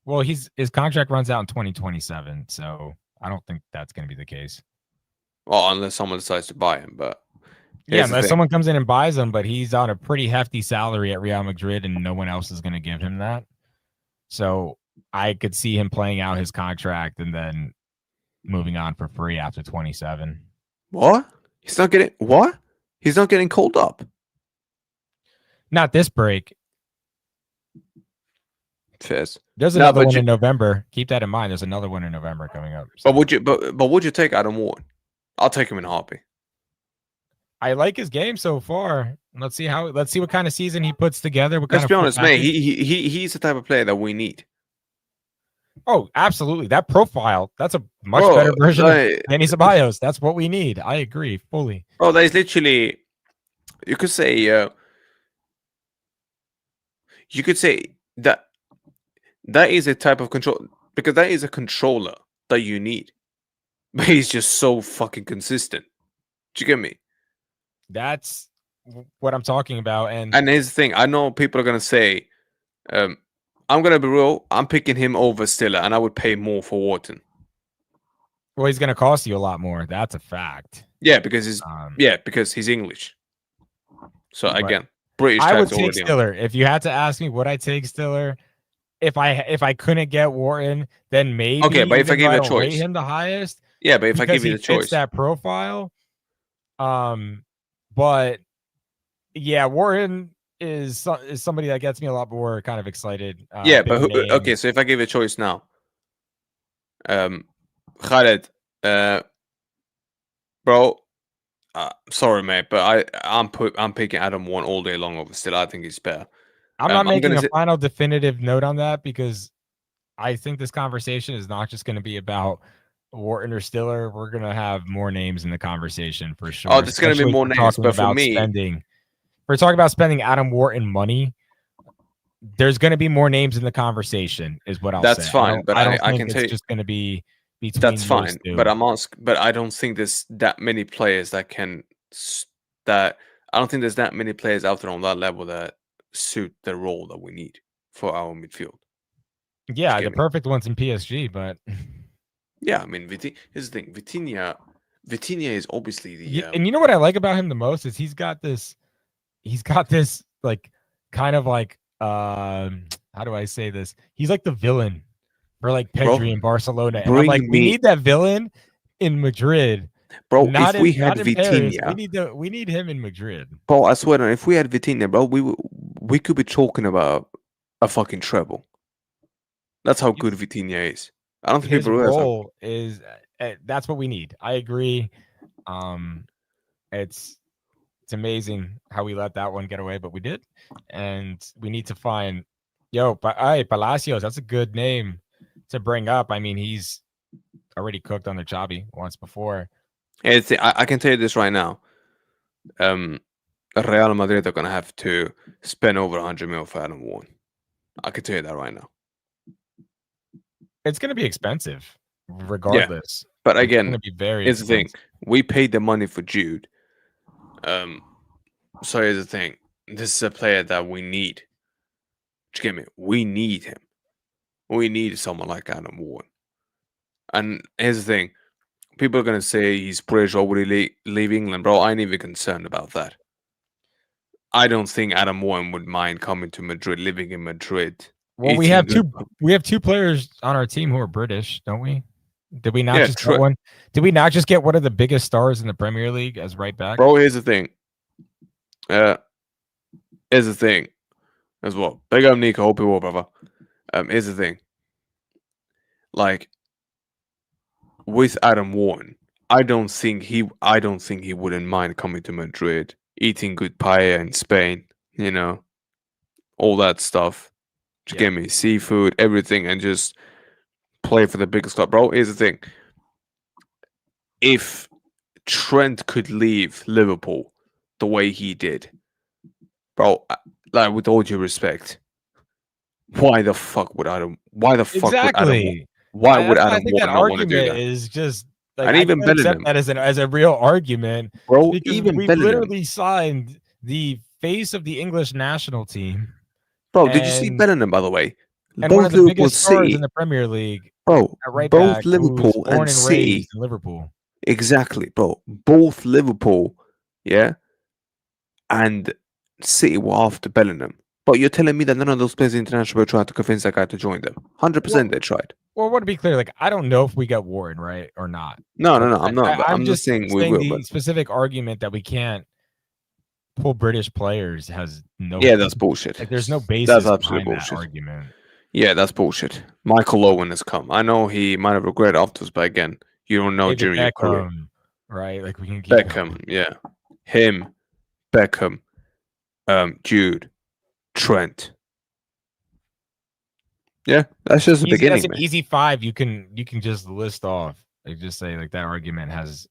Well, his contract runs out in 2027, so I don't think that's going to be the case. Well, unless someone decides to buy him. But Yeah, here's the unless thing. someone comes in and buys him, but he's on a pretty hefty salary at Real Madrid, and no one else is going to give him that. So I could see him playing out his contract and then moving on for free after 27. What? He's not getting what? He's not getting called up. Not this break. Fizz. There's No, another but one in November. Keep that in mind. There's another one in November coming up. but So. would you take Adam Ward? I'll take him in a heartbeat. I like his game so far. Let's see what kind of season he puts together. What kind Let's of be full honest, man. package. He's the type of player that we need. Oh, absolutely. That profile, that's a much Bro, better version of like, Danny Ceballos. That's what we need. I agree fully. bro, that is literally you could say that is a type of control because that is a controller that you need. But he's just so fucking consistent. Do you get me? That's what I'm talking about. And here's the thing: I know people are gonna say, I'm gonna be real. I'm picking him over Stiller, and I would pay more for Wharton. well, he's going to cost you a lot more. That's a fact. Yeah, because he's English. So But again, British I would tax take already on. Stiller. If you had to ask me, would I take Stiller? If I couldn't get Wharton, then maybe, Okay, but if I even though give I you a don't rate choice, him the highest, yeah, but if I because give you he the fits choice, that profile. But yeah, Warren is somebody that gets me a lot more kind of excited. yeah, Big but okay, name. so if I give you a choice now, Khaled, bro, sorry, mate, but I'm picking Adam Warren all day long over Still. I think he's better. I'm not I'm making gonna a say, final definitive note on that because I think this conversation is not just going to be about Wharton or Stiller. We're going to have more names in the conversation for oh, sure, there's gonna be especially if more we're names, talking but for about me, spending. If we're talking about spending Adam Wharton money. There's going to be more names in the conversation, is what I'll that's say. fine. But I don't I think can tell it's you just going to be that's between those fine. But two. but I don't think there's that many players that can that I don't think there's that many players out there on that level that suit the role that we need for our midfield. Do you Yeah, the get me? perfect one's in PSG, but Yeah, I mean, here's the thing. Vitinha is obviously the and you know what I like about him the most is he's got this like kind of like how do I say this? He's like the villain for like bro. Pedri in Barcelona, and I'm like, Bring we me, need that villain in Madrid, bro. If we had not in Paris. Vitinha, We need him in Madrid. bro, I swear, if we had Vitinha, bro, we could be talking about a fucking treble. That's how good Vitinha is. I don't think His people realize how. role is that's what we need. I agree. Um, it's amazing how we let that one get away, but we did, and we need to find but Palacios. That's a good name to bring up. I mean, he's already cooked on the Chabi once before. I can tell you this right now. Real Madrid are gonna have to spend over 100 mil for Adam Warren. I can tell you that right now. It's going to be expensive, Yeah, regardless. but It's going again, to be very here's the thing: expensive. we paid the money for Jude. So here's the thing: this is a player that we need. Do you get me? We need him. We need someone like Adam Warren. And here's the thing: people are gonna say he's British already leave England, bro. I ain't even concerned about that. I don't think Adam Warren would mind coming to Madrid, living in Madrid, Well, eating good. we have two players on our team who are British, don't we? Did we not Yeah, just get one? Did we not just get one of the biggest stars in the Premier League as right back? bro. Here's the thing. Here's the thing as well. Big up Nico, hope you well, brother. Here's the thing. Like with Adam Warren, I don't think he wouldn't mind coming to Madrid, eating good paella in Spain, all that stuff. To get me seafood, everything, and just play for the biggest club, bro. Here's the thing: if Trent could leave Liverpool the way he did, bro, like with all due respect, why the fuck would Adam? Why the fuck would Adam? Exactly. Why would That's why I Adam think that Warren not want to do argument that? is just like And I even can't accept Bellingham, that as a real argument bro. because Even we've Bellingham, literally signed the face of the English national team bro. Did you see and Bellingham, by the way? one of Both the Liverpool and biggest stars in City, the Premier League bro. at right Both back who's Liverpool born and and raised City, in Liverpool. exactly, bro. Both Liverpool, yeah, and City were after Bellingham. But you're telling me that none of those players international were trying to convince that guy to join them? 100% Well, they tried. well, I want to be clear, like I don't know if we get Warren right or not. No, no, Like no. I'm not. But I'm I'm not just saying we saying will. But the specific argument that we can't pull British players has no yeah, that's bullshit. like there's no That's basis absolute behind that bullshit. argument. Yeah, that's bullshit. Michael Owen has come. I know he might have regretted afterwards, but again, you don't know David during your career. Beckham, right? Like we can keep Beckham, going. yeah, him, Beckham, Jude, Trent. Yeah, that's just the Easy. That's beginning, an man. easy five. You can just list off. Like just say like that argument has.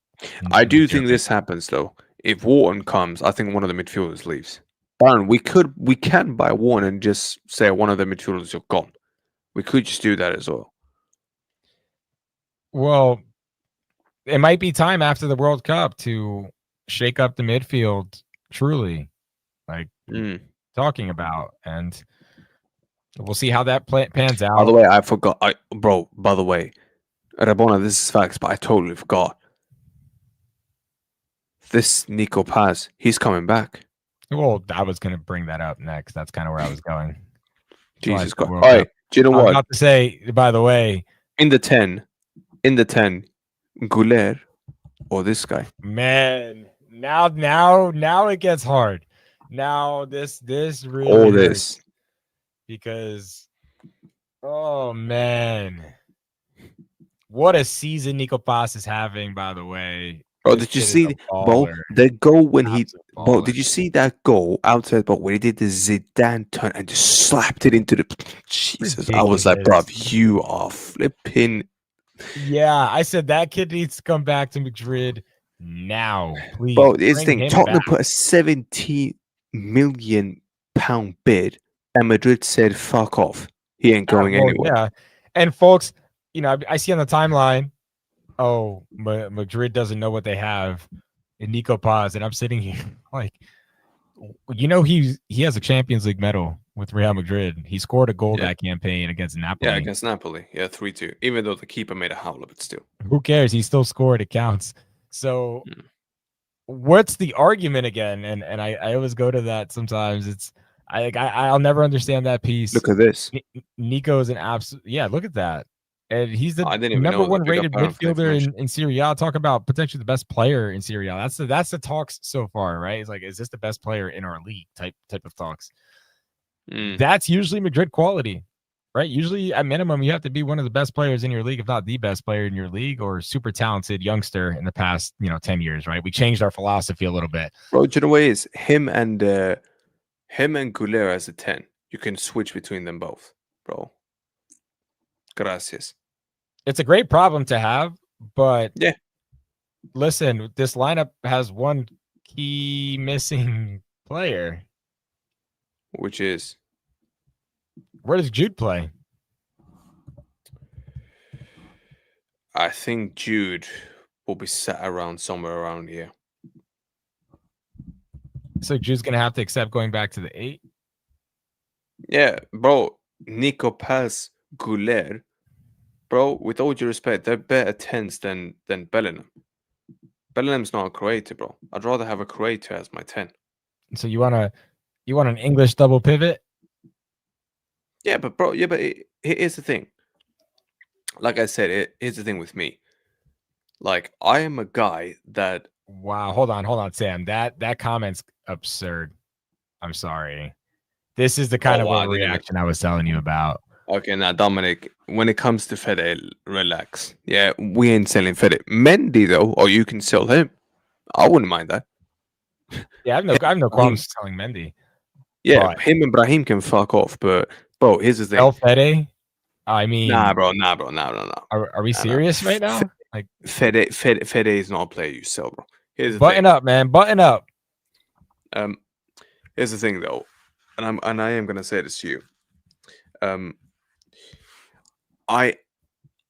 I do think legitimate- this happens though. If Wharton comes, I think one of the midfielders leaves. Baron, we can buy one and just say one of the midfielders are gone. We could just do that as well. Well, it might be time after the World Cup to shake up the midfield. Truly, like talking about, and we'll see how that pans out. By the way, I forgot. By the way, Rabona, this is facts, but I totally forgot. This Nico Paz, he's coming back. Well, I was going to bring that up next. That's kind of where I was going. Jesus Christ! All right, do you know I was what? about to say, by the way, in the 10, Goulet or this guy. Man, now it gets hard. Now this really All hurts this. because oh man. What a season Nico Pass is having, by the way. Bro, This did you kid is see, a bro, baller, the goal when he, absolute bro, baller. did you see that goal outside, bro, when he did the Zidane turn and just slapped it into the, Jesus, I was like, bro, Ridiculous. you are flipping, Yeah, I said that kid needs to come back to Madrid now. Please bro, this bring thing, him back. Tottenham put a 70 million pound bid and Madrid said, fuck off. He ain't going Well, anywhere. yeah. And folks, I see on the timeline, oh, Madrid doesn't know what they have in Nico Paz, and I'm sitting here like, he has a Champions League medal with Real Madrid. He scored a goal Yeah. that campaign against Yeah, Napoli. against Napoli. Yeah, 3-2. Even though the keeper made a howler, but still. Who cares? He still scored. It counts. So Mm. what's the argument again? And I always go to that sometimes. It's I'll never understand that piece. Look at this. Nico is an absolute look at that. And he's the I didn't even number know that. one Big up rated Aaron for the midfielder information. in Serie A. Talk about potentially the best player in Serie A. That's the talks so far, right? It's like, is this the best player in our league type of talks? That's usually Madrid quality, right? Usually at minimum, you have to be one of the best players in your league, if not the best player in your league, or super talented youngster in the past, 10 years, right? We changed our philosophy a little bit. Bro, do you know what it is? Him and Gulera as a 10. You can switch between them both, bro. Gracias. It's a great problem to have, but Yeah. listen, this lineup has one key missing player. Which is, Where does Jude play? I think Jude will be sat around somewhere around here. So Jude's gonna have to accept going back to the 8. Yeah, bro. Nico Paz, Guler, bro. With all due respect, they're better 10s than Bellingham. Bellingham's not a creator, bro. I'd rather have a creator as my 10. So you want an English double pivot? Yeah, but bro, here's the thing. Like I said, here's the thing with me. Like, I am a guy that. Wow, hold on, Sam. That comment's absurd. I'm sorry. This is the kind of I didn't even. overreaction I was telling you about. Okay, now Dominic, when it comes to Fede, relax. Yeah, we ain't selling Fede. Mendy though, or you can sell him. I wouldn't mind that. Yeah, I have no Brahim, qualms selling Mendy. yeah, But him and Brahim can fuck off. But bro, here's the thing. El Fede, I mean, Nah, bro, no. Are we serious right now? Like, Fede is not a player you sell, bro. Here's the button thing. up, man, button up. Here's the thing though, and I am gonna say this to you. I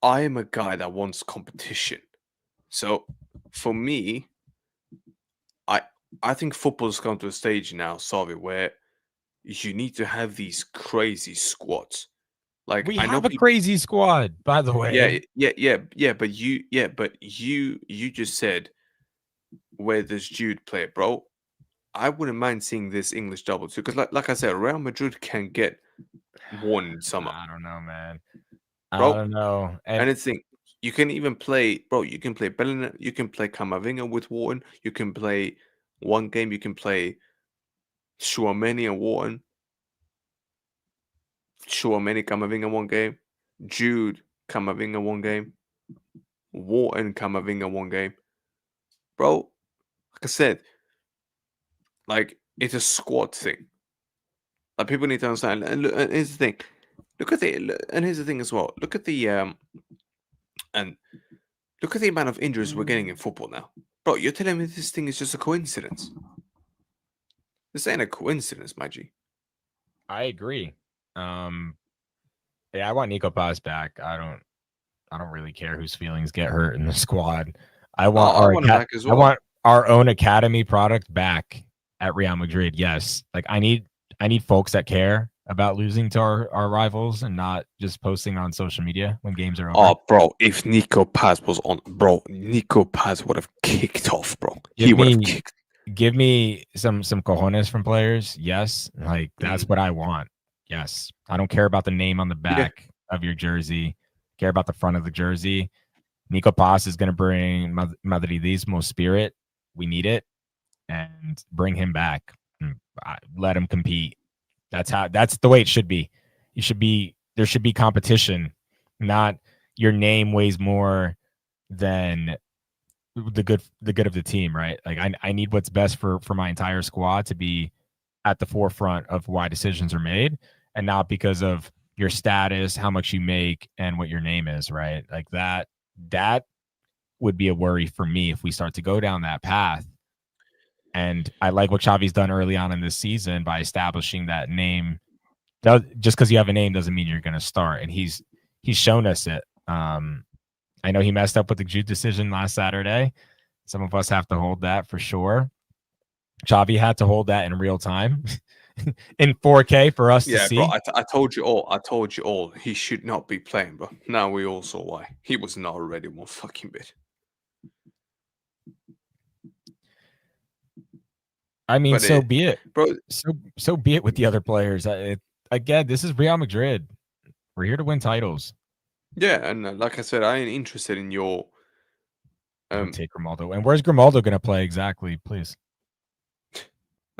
am a guy that wants competition. So for me, I think football's come to a stage now, Savi, where you need to have these crazy squads. Like, We I know have a people. crazy squad, by the way. Yeah. But you just said, where does Jude play, bro? I wouldn't mind seeing this English double too, because like I said, Real Madrid can get one in summer, I don't know, man. I bro. don't know. And it's thing, you can even play, bro. You can play Bellingham, you can play Camavinga with Wharton. You can play one game. You can play Chouameni and Wharton. Chouameni, Camavinga one game. Jude, Camavinga one game. Wharton, Camavinga one game. Bro, like I said, like, it's a squad thing. Like, people need to understand. And, look, and here's the thing. And here's the thing as well. Look at the and look at the amount of injuries we're getting in football now. Bro, you're telling me this thing is just a coincidence? This ain't a coincidence, my G. I agree. Yeah, I want Nico Paz back. I don't really care whose feelings get hurt in the squad. I want I want him back as well. I want our own academy product back at Real Madrid. Yes. Like, I need folks that care about losing to our rivals and not just posting on social media when games are over. Oh, bro, if Nico Paz was on, bro, Nico Paz would have kicked off, bro. He would have kicked. Give me some cojones from players. Yes. Like, that's what I want. Yes. I don't care about the name on the back of your jersey. Care about the front of the jersey. Nico Paz is going to bring Madridismo spirit. We need it, and bring him back. Let him compete. That's the way it should be. There should be competition, not your name weighs more than the good of the team, right? Like I need what's best for my entire squad to be at the forefront of why decisions are made, and not because of your status, how much you make, and what your name is, right? Like that would be a worry for me if we start to go down that path. And I like what Xavi's done early on in this season by establishing that name. Just because you have a name doesn't mean you're going to start, and he's shown us it. I know he messed up with the Jude decision last Saturday. Some of us have to hold that for sure. Xavi had to hold that in real time in 4K for us to Yeah, see. bro. I told you all. I told you all. He should not be playing, bro. Now we all saw why. He was not ready one fucking bit. I mean, But so be it, bro. So be it with the other players. Again, this is Real Madrid. We're here to win titles. Yeah, and like I said, I ain't interested in your. Don't take Grimaldo. And where's Grimaldo going to play exactly, please?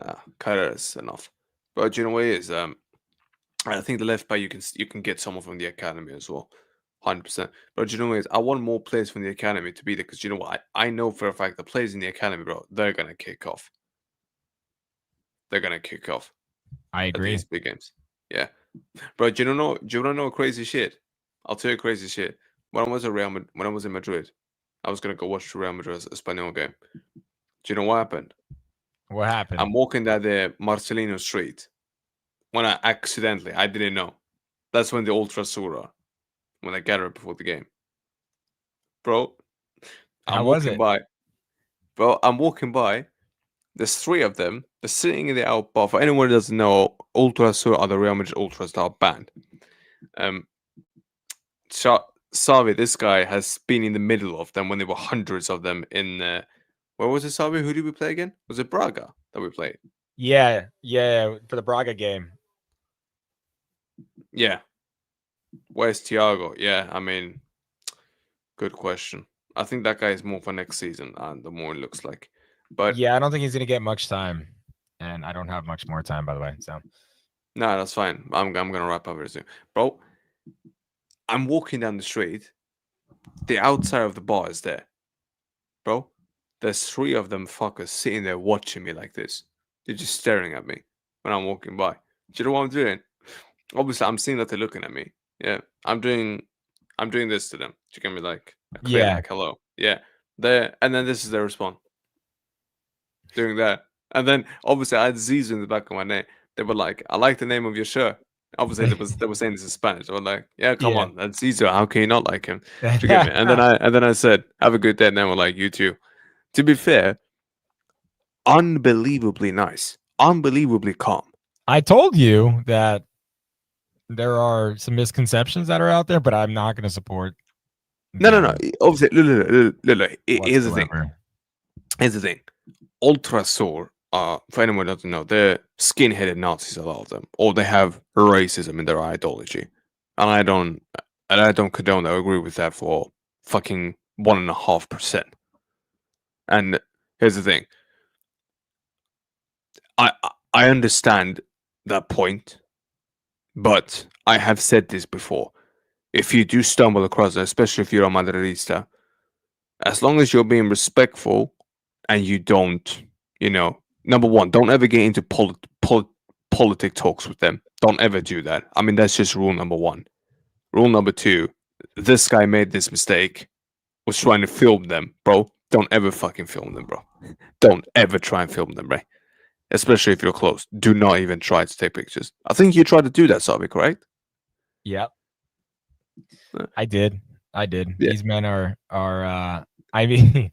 Nah, Carrera's enough. But you know what it is? I think the left back you can get someone from the academy as well, 100%. But you know what it is? I want more players from the academy to be there because you know what? I know for a fact the players in the academy, bro, they're gonna kick off. They're gonna kick off. I At agree. these big games. Yeah, bro. Do you know? Do you wanna know crazy shit? I'll tell you crazy shit. When I was at when I was in Madrid, I was gonna go watch the Real Madrid Espanyol game. Do you know what happened? What happened? I'm walking down the Marcelino Street when I didn't know. That's when the Ultra Sura, when I gathered before the game. Bro, How I'm was walking it? by. Bro, I'm walking by. There's three of them. They're sitting in the outbar. For anyone who doesn't know, Ultra Sura are the Real Madrid Ultras that are banned. Savi, this guy has been in the middle of them when there were hundreds of them in. Where was it, Savi? Who did we play again? Was it Braga that we played? Yeah, for the Braga game. Yeah. Where's Thiago? Yeah, I mean, good question. I think that guy is more for next season, and the more it looks like. But yeah, I don't think he's going to get much time, and I don't have much more time, by the way. So no, that's fine. I'm gonna wrap up very soon, bro. I'm walking down the street. The outside of the bar is there, bro. There's three of them fuckers sitting there watching me like this. They're just staring at me when I'm walking by. Do you know what I'm doing? Obviously, I'm seeing that they're looking at me. Yeah, I'm doing this to them to give me like a clear yeah, like hello. Yeah, there, and then this is their response. Doing that, and then obviously I had Zizu in the back of my name. They were like, "I like the name of your shirt." Obviously, they were saying this in Spanish. They were like, "Yeah, come yeah. on, that's Zizu. How can you not like him?" Do you get me? And then I said, "Have a good day." And they were like, "You too." To be fair, unbelievably nice, unbelievably calm. I told you that there are some misconceptions that are out there, but I'm not going to support. No. Obviously, look. Here's the thing. Whatsoever. Here's the thing. Ultrasor, for anyone who doesn't know, they're skin-headed Nazis, a lot of them, or they have racism in their ideology, and I don't condone that. I agree with that for fucking 1.5%. And here's the thing. I understand that point, but I have said this before. If you do stumble across it, especially if you're a Madridista, as long as you're being respectful and you don't, number one, don't ever get into politic talks with them. Don't ever do that. I mean, that's just rule number one. Rule number two, this guy made this mistake, was trying to film them, bro. Don't ever fucking film them, bro. Don't ever try and film them, right? Especially if you're close. Do not even try to take pictures. I think you tried to do that, Sabi, correct? Yep. I did. Yeah. These men are I mean,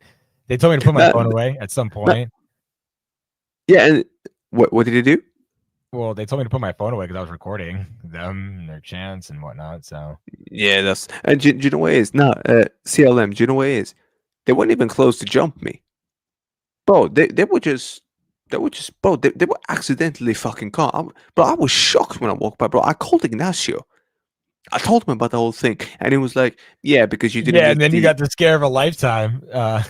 they told me to put my phone away at some point. Yeah, and what did he do? Well, they told me to put my phone away because I was recording them and their chants and whatnot. So yeah, that's and do you know what it is? No, CLM. Do you know what it is? They weren't even close to jump me, bro. They were just bro. They were accidentally fucking caught. Bro, I was shocked when I walked by, bro. I called Ignacio. I told him about the whole thing, and he was like, "Yeah, because you didn't." Yeah, and then you got the scare of a lifetime. Yeah,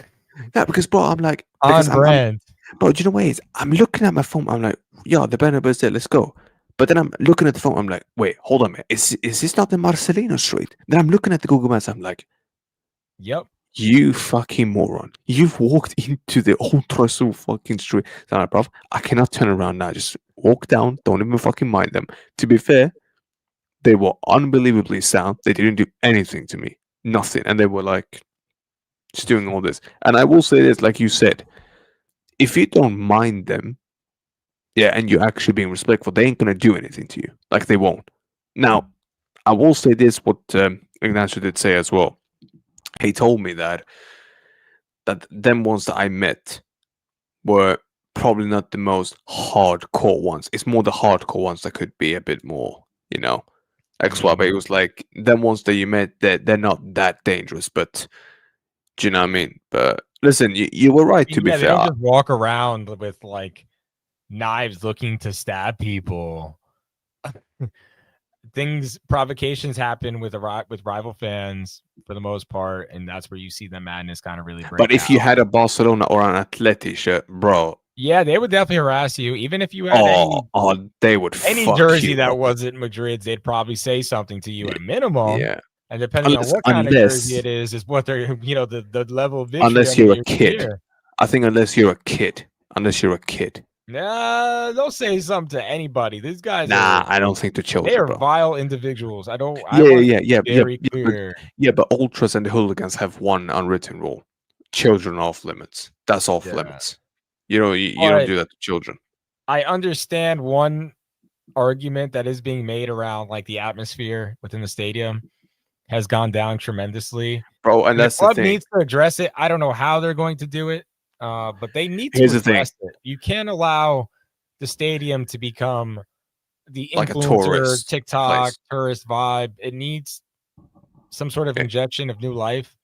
because bro, I'm like, on brand. Bro, do you know what it is? I'm looking at my phone. I'm like, "Yo, the Bernabeu's there. Let's go." But then I'm looking at the phone. I'm like, "Wait, hold on, man. Is this not the Marcelino Street?" Then I'm looking at the Google Maps. I'm like, "Yep, You fucking moron. You've walked into the ultra so fucking street. Sorry, bro. I cannot turn around now. Just walk down. Don't even fucking mind them. To be fair, they were unbelievably sound. They didn't do anything to me. Nothing. And they were like just doing all this. And I will say this, like you said, if you don't mind them, yeah, and you're actually being respectful, they ain't gonna do anything to you. Like they won't. Now, I will say this: what Ignacio did say as well. He told me that them ones that I met were probably not the most hardcore ones. It's more the hardcore ones that could be a bit more, X Y. But it was like them ones that you met, they're not that dangerous. But do you know what I mean? But listen, you were right to be They fair. don't just walk around with like knives looking to stab people. Provocations happen with rival fans for the most part, and that's where you see the madness kind of really break But if out. you had a Barcelona or an Atleti shirt, bro, yeah, they would definitely harass you. Even if you had they would any fuck jersey you, that bro. wasn't Madrid's, they'd probably say something to you at minimum. Yeah. And depending on what kind of jersey it is what they're, the level of vitriol unless you're a you kid. hear. I think unless you're a kid. Nah, they'll say something to anybody. These guys I don't think the children. They are bro. vile individuals. I want Yeah. very clear. But ultras and the hooligans have one unwritten rule: children are off limits. That's off limits. You don't do that to children. I understand one argument that is being made around like the atmosphere within the stadium has gone down tremendously, bro. And that's the club the thing. needs to address it. I don't know how they're going to do it, but they need to address it. You can't allow the stadium to become the like influencer TikTok tourist vibe. It needs some sort of injection of new life.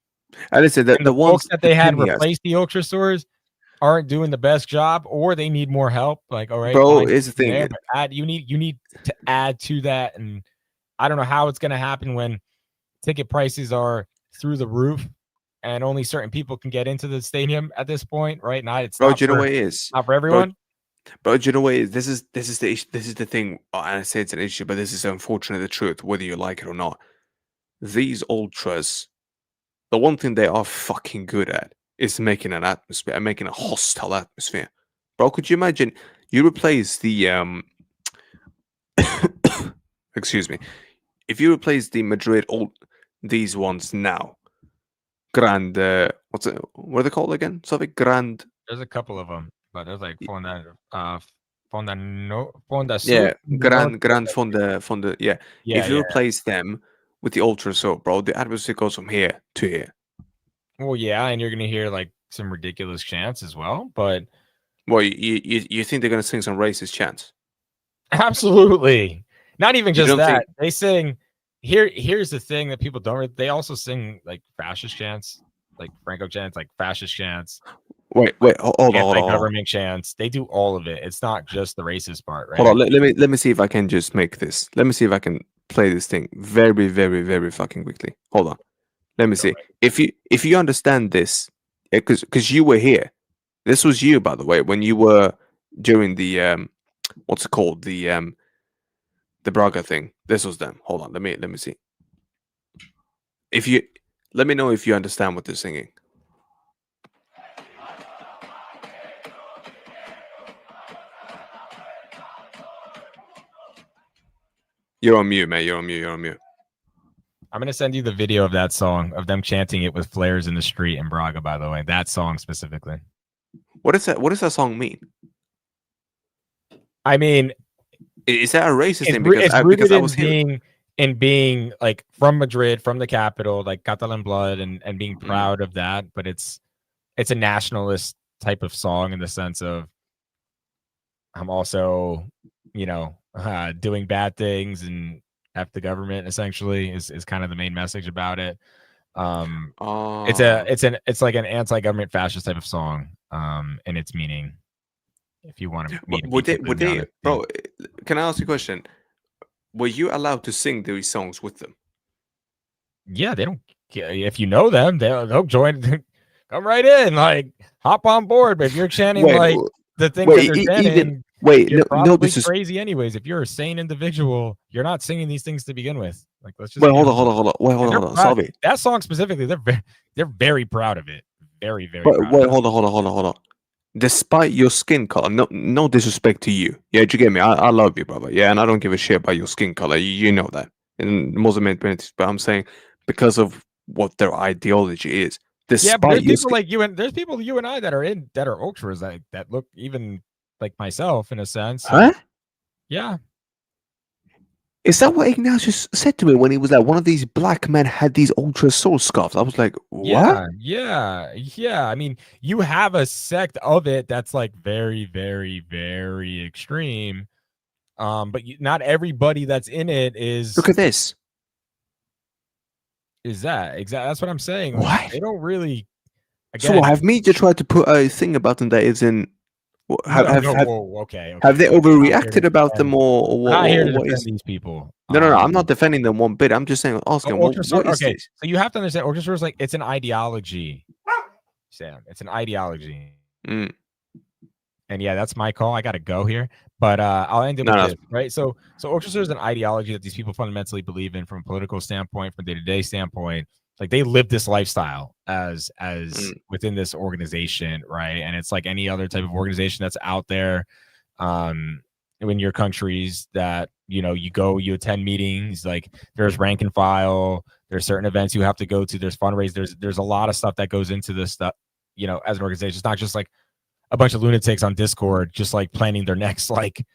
And listen, the folks that they had replace the ultra stores aren't doing the best job, or they need more help. Like, all right, bro, is the thing. There, but you need to add to that, and I don't know how it's going to happen when ticket prices are through the roof and only certain people can get into the stadium at this point. Right now, it's not what it is. Not for everyone. Bro, do you know what it is? This is the issue. This is the thing, and I say it's an issue, but this is unfortunately the truth, whether you like it or not. These ultras, the one thing they are fucking good at is making an atmosphere and making a hostile atmosphere. Bro, could you imagine you replace the excuse me, if you replace the Madrid these ones now, Grand what are they called again? Something Grand. There's a couple of them, but there's like Fonda yeah, Grand Fonda, yeah. If you replace them with the ultra soap, bro, the atmosphere goes from here to here. Well, yeah, and you're gonna hear like some ridiculous chants as well, but you think they're gonna sing some racist chants? Absolutely. Not even just that. They sing here's the thing that people don't they also sing like fascist chants, like Franco chants, like fascist chants. Wait, hold on. Government chants. They do all of it. It's not just the racist part, right? Hold on, let me see if I can just make this. Let me see if I can play this thing very, very, very fucking quickly. Hold on. Let me see. If you understand this, because you were here. This was you, by the way, when you were during the what's it called? The Braga thing. This was them. Hold on, let me see. Let me know if you understand what they're singing. You're on mute, man. You're on mute. I'm gonna send you the video of that song, of them chanting it with flares in the street in Braga, by the way. That song specifically. What does that song mean? I mean, is that a racist thing? Because I was being like from Madrid, from the capital, like Catalan blood, and being proud of that. But it's a nationalist type of song in the sense of I'm also, doing bad things and F the government essentially is kind of the main message about it. It's like an anti-government fascist type of song, in its meaning. If you want to, would they, bro? Can I ask you a question? Were you allowed to sing these songs with them? Yeah, they don't. If you know them, they'll join. Come right in, like hop on board. But if you're chanting the thing that they're chanting, you're probably crazy anyways. If you're a sane individual, you're not singing these things to begin with. Like, let's just Wait, be hold on, honest. hold on, hold on. Wait, hold And on, they're hold on. proud. Salvi. That song specifically, they're very proud of it. Very, very Wait, proud of wait, it. hold on, hold on, hold on, hold on. Despite your skin color, no disrespect to you. Yeah, do you get me? I love you, brother. Yeah, and I don't give a shit about your skin color. You know that. In Muslim communities, but I'm saying because of what their ideology is. Yeah, but Despite there's your people skin, like you and there's people you and I that are ultras that look even like myself in a sense. And huh? yeah, Is that what Ignatius said to me when he was like, one of these black men had these ultra soul scarves? I was like, what? yeah. I mean, you have a sect of it that's like very, very, very extreme. But not everybody that's in it Look at this. is that exactly. That's what I'm saying. Like What? they don't really. So what, Again, have media tried to put a thing about them that isn't? Have no, have no. have, Whoa, okay, have they okay. We're not here to overreacted about them, defend. We're not here or to what defend is? these people. No, no, no. I'm not defending them one bit. I'm just saying, asking, Ultra what source. is Okay, this? so you have to understand, ultra source like it's an ideology, Sam. It's an ideology. Mm, And yeah, that's my call. I got to go here, but I'll end it no, with no. this, right? So ultra source is an ideology that these people fundamentally believe in from a political standpoint, from day-to-day standpoint. Like they live this lifestyle as Mm, within this organization, right? And it's like any other type of organization that's out there. In your countries that you go, you attend meetings, like there's rank and file, there's certain events you have to go to, there's fundraise, there's a lot of stuff that goes into this stuff, as an organization. It's not just like a bunch of lunatics on Discord just like planning their next like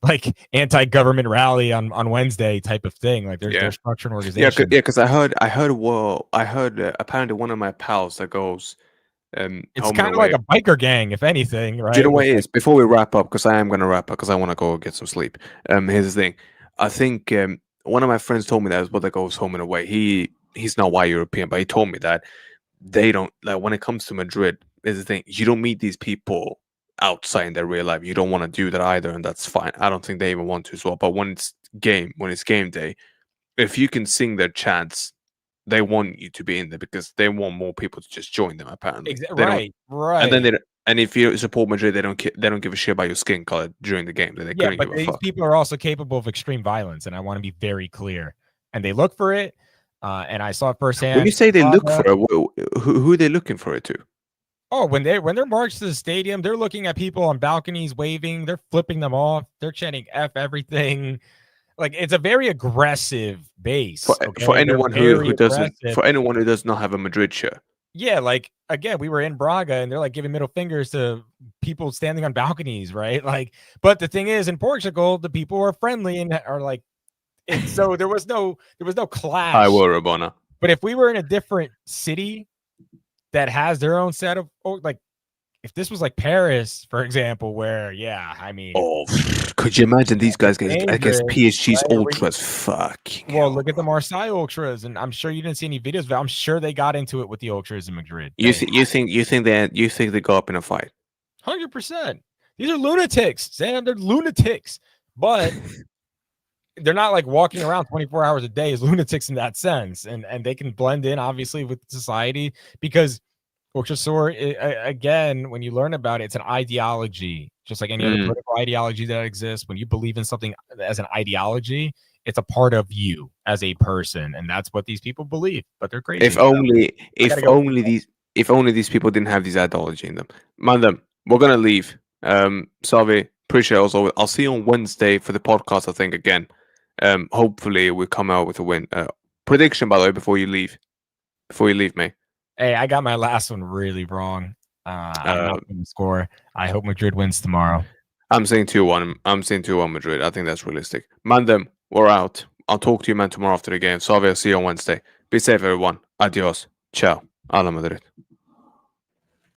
like anti-government rally on Wednesday type of thing. Like yeah, there's structure and yeah, organization. because I heard apparently one of my pals that goes It's home and kind of like away. a biker gang, if anything, Do you know right? what With it like is? Before we wrap up, because I am going to wrap up, because I want to go get some sleep. Here's the thing. I think one of my friends told me that is what that goes home and away. He's not white European, but he told me that they don't like when it comes to Madrid. Is the thing you don't meet these people outside in their real life. You don't want to do that either, and that's fine. I don't think they even want to as well. But when it's game day, if you can sing their chants, they want you to be in there because they want more people to just join them. Apparently, they don't. right, And then right. they and if you support Madrid, they don't give a shit about your skin color during the game. They Yeah, couldn't but give a these fuck. people are also capable of extreme violence, and I want to be very clear. And they look for it, and I saw it When you firsthand. say they look for it, who are they looking for it to? Oh, when they're marched to the stadium, they're looking at people on balconies, waving. They're flipping them off. They're chanting "F everything." Like it's a very aggressive For base. for Okay, they're anyone very who doesn't aggressive. for anyone who does not have a Madrid shirt. Yeah, like again, we were in Braga, and they're like giving middle fingers to people standing on balconies, right? Like, but the thing is, in Portugal, the people are friendly and are like, it's so there was no I clash. will, Rabona. But if we were in a different city that has their own set of like if this was like Paris, for example, where yeah, I mean Oh, could you imagine these guys it's get against dangerous, PSG's right? ultras? Fucking Well, hell, look at the bro. Marseille ultras, and I'm sure you didn't see any videos, but I'm sure they got into it with the ultras in Madrid. You They think you think they go up in a fight? 100%. These are lunatics, Sam. They're lunatics, but they're not like walking around 24 hours a day as lunatics in that sense, and they can blend in obviously with society because Orchesor, again, when you learn about it, it's an ideology, just like any other Mm. political ideology that exists. When you believe in something as an ideology, it's a part of you as a person, and that's what these people believe. But they're If crazy. So only I gotta if go. only these if only these people didn't have these ideology in them. Man, them. We're gonna leave. Salvi, appreciate it also. I'll see you on Wednesday for the podcast. I think again. Hopefully we come out with a win. Prediction by the way before you leave. Before you leave me. Hey, I got my last one really wrong. I'm Uh, not going to score. I hope Madrid wins tomorrow. I'm saying 2-1. I'm saying 2-1 Madrid. I think that's realistic. Man, them. We're out. I'll talk to you man tomorrow after the game. Salvi, I'll see you on Wednesday. Be safe, everyone. Adios. Ciao. Alla Madrid.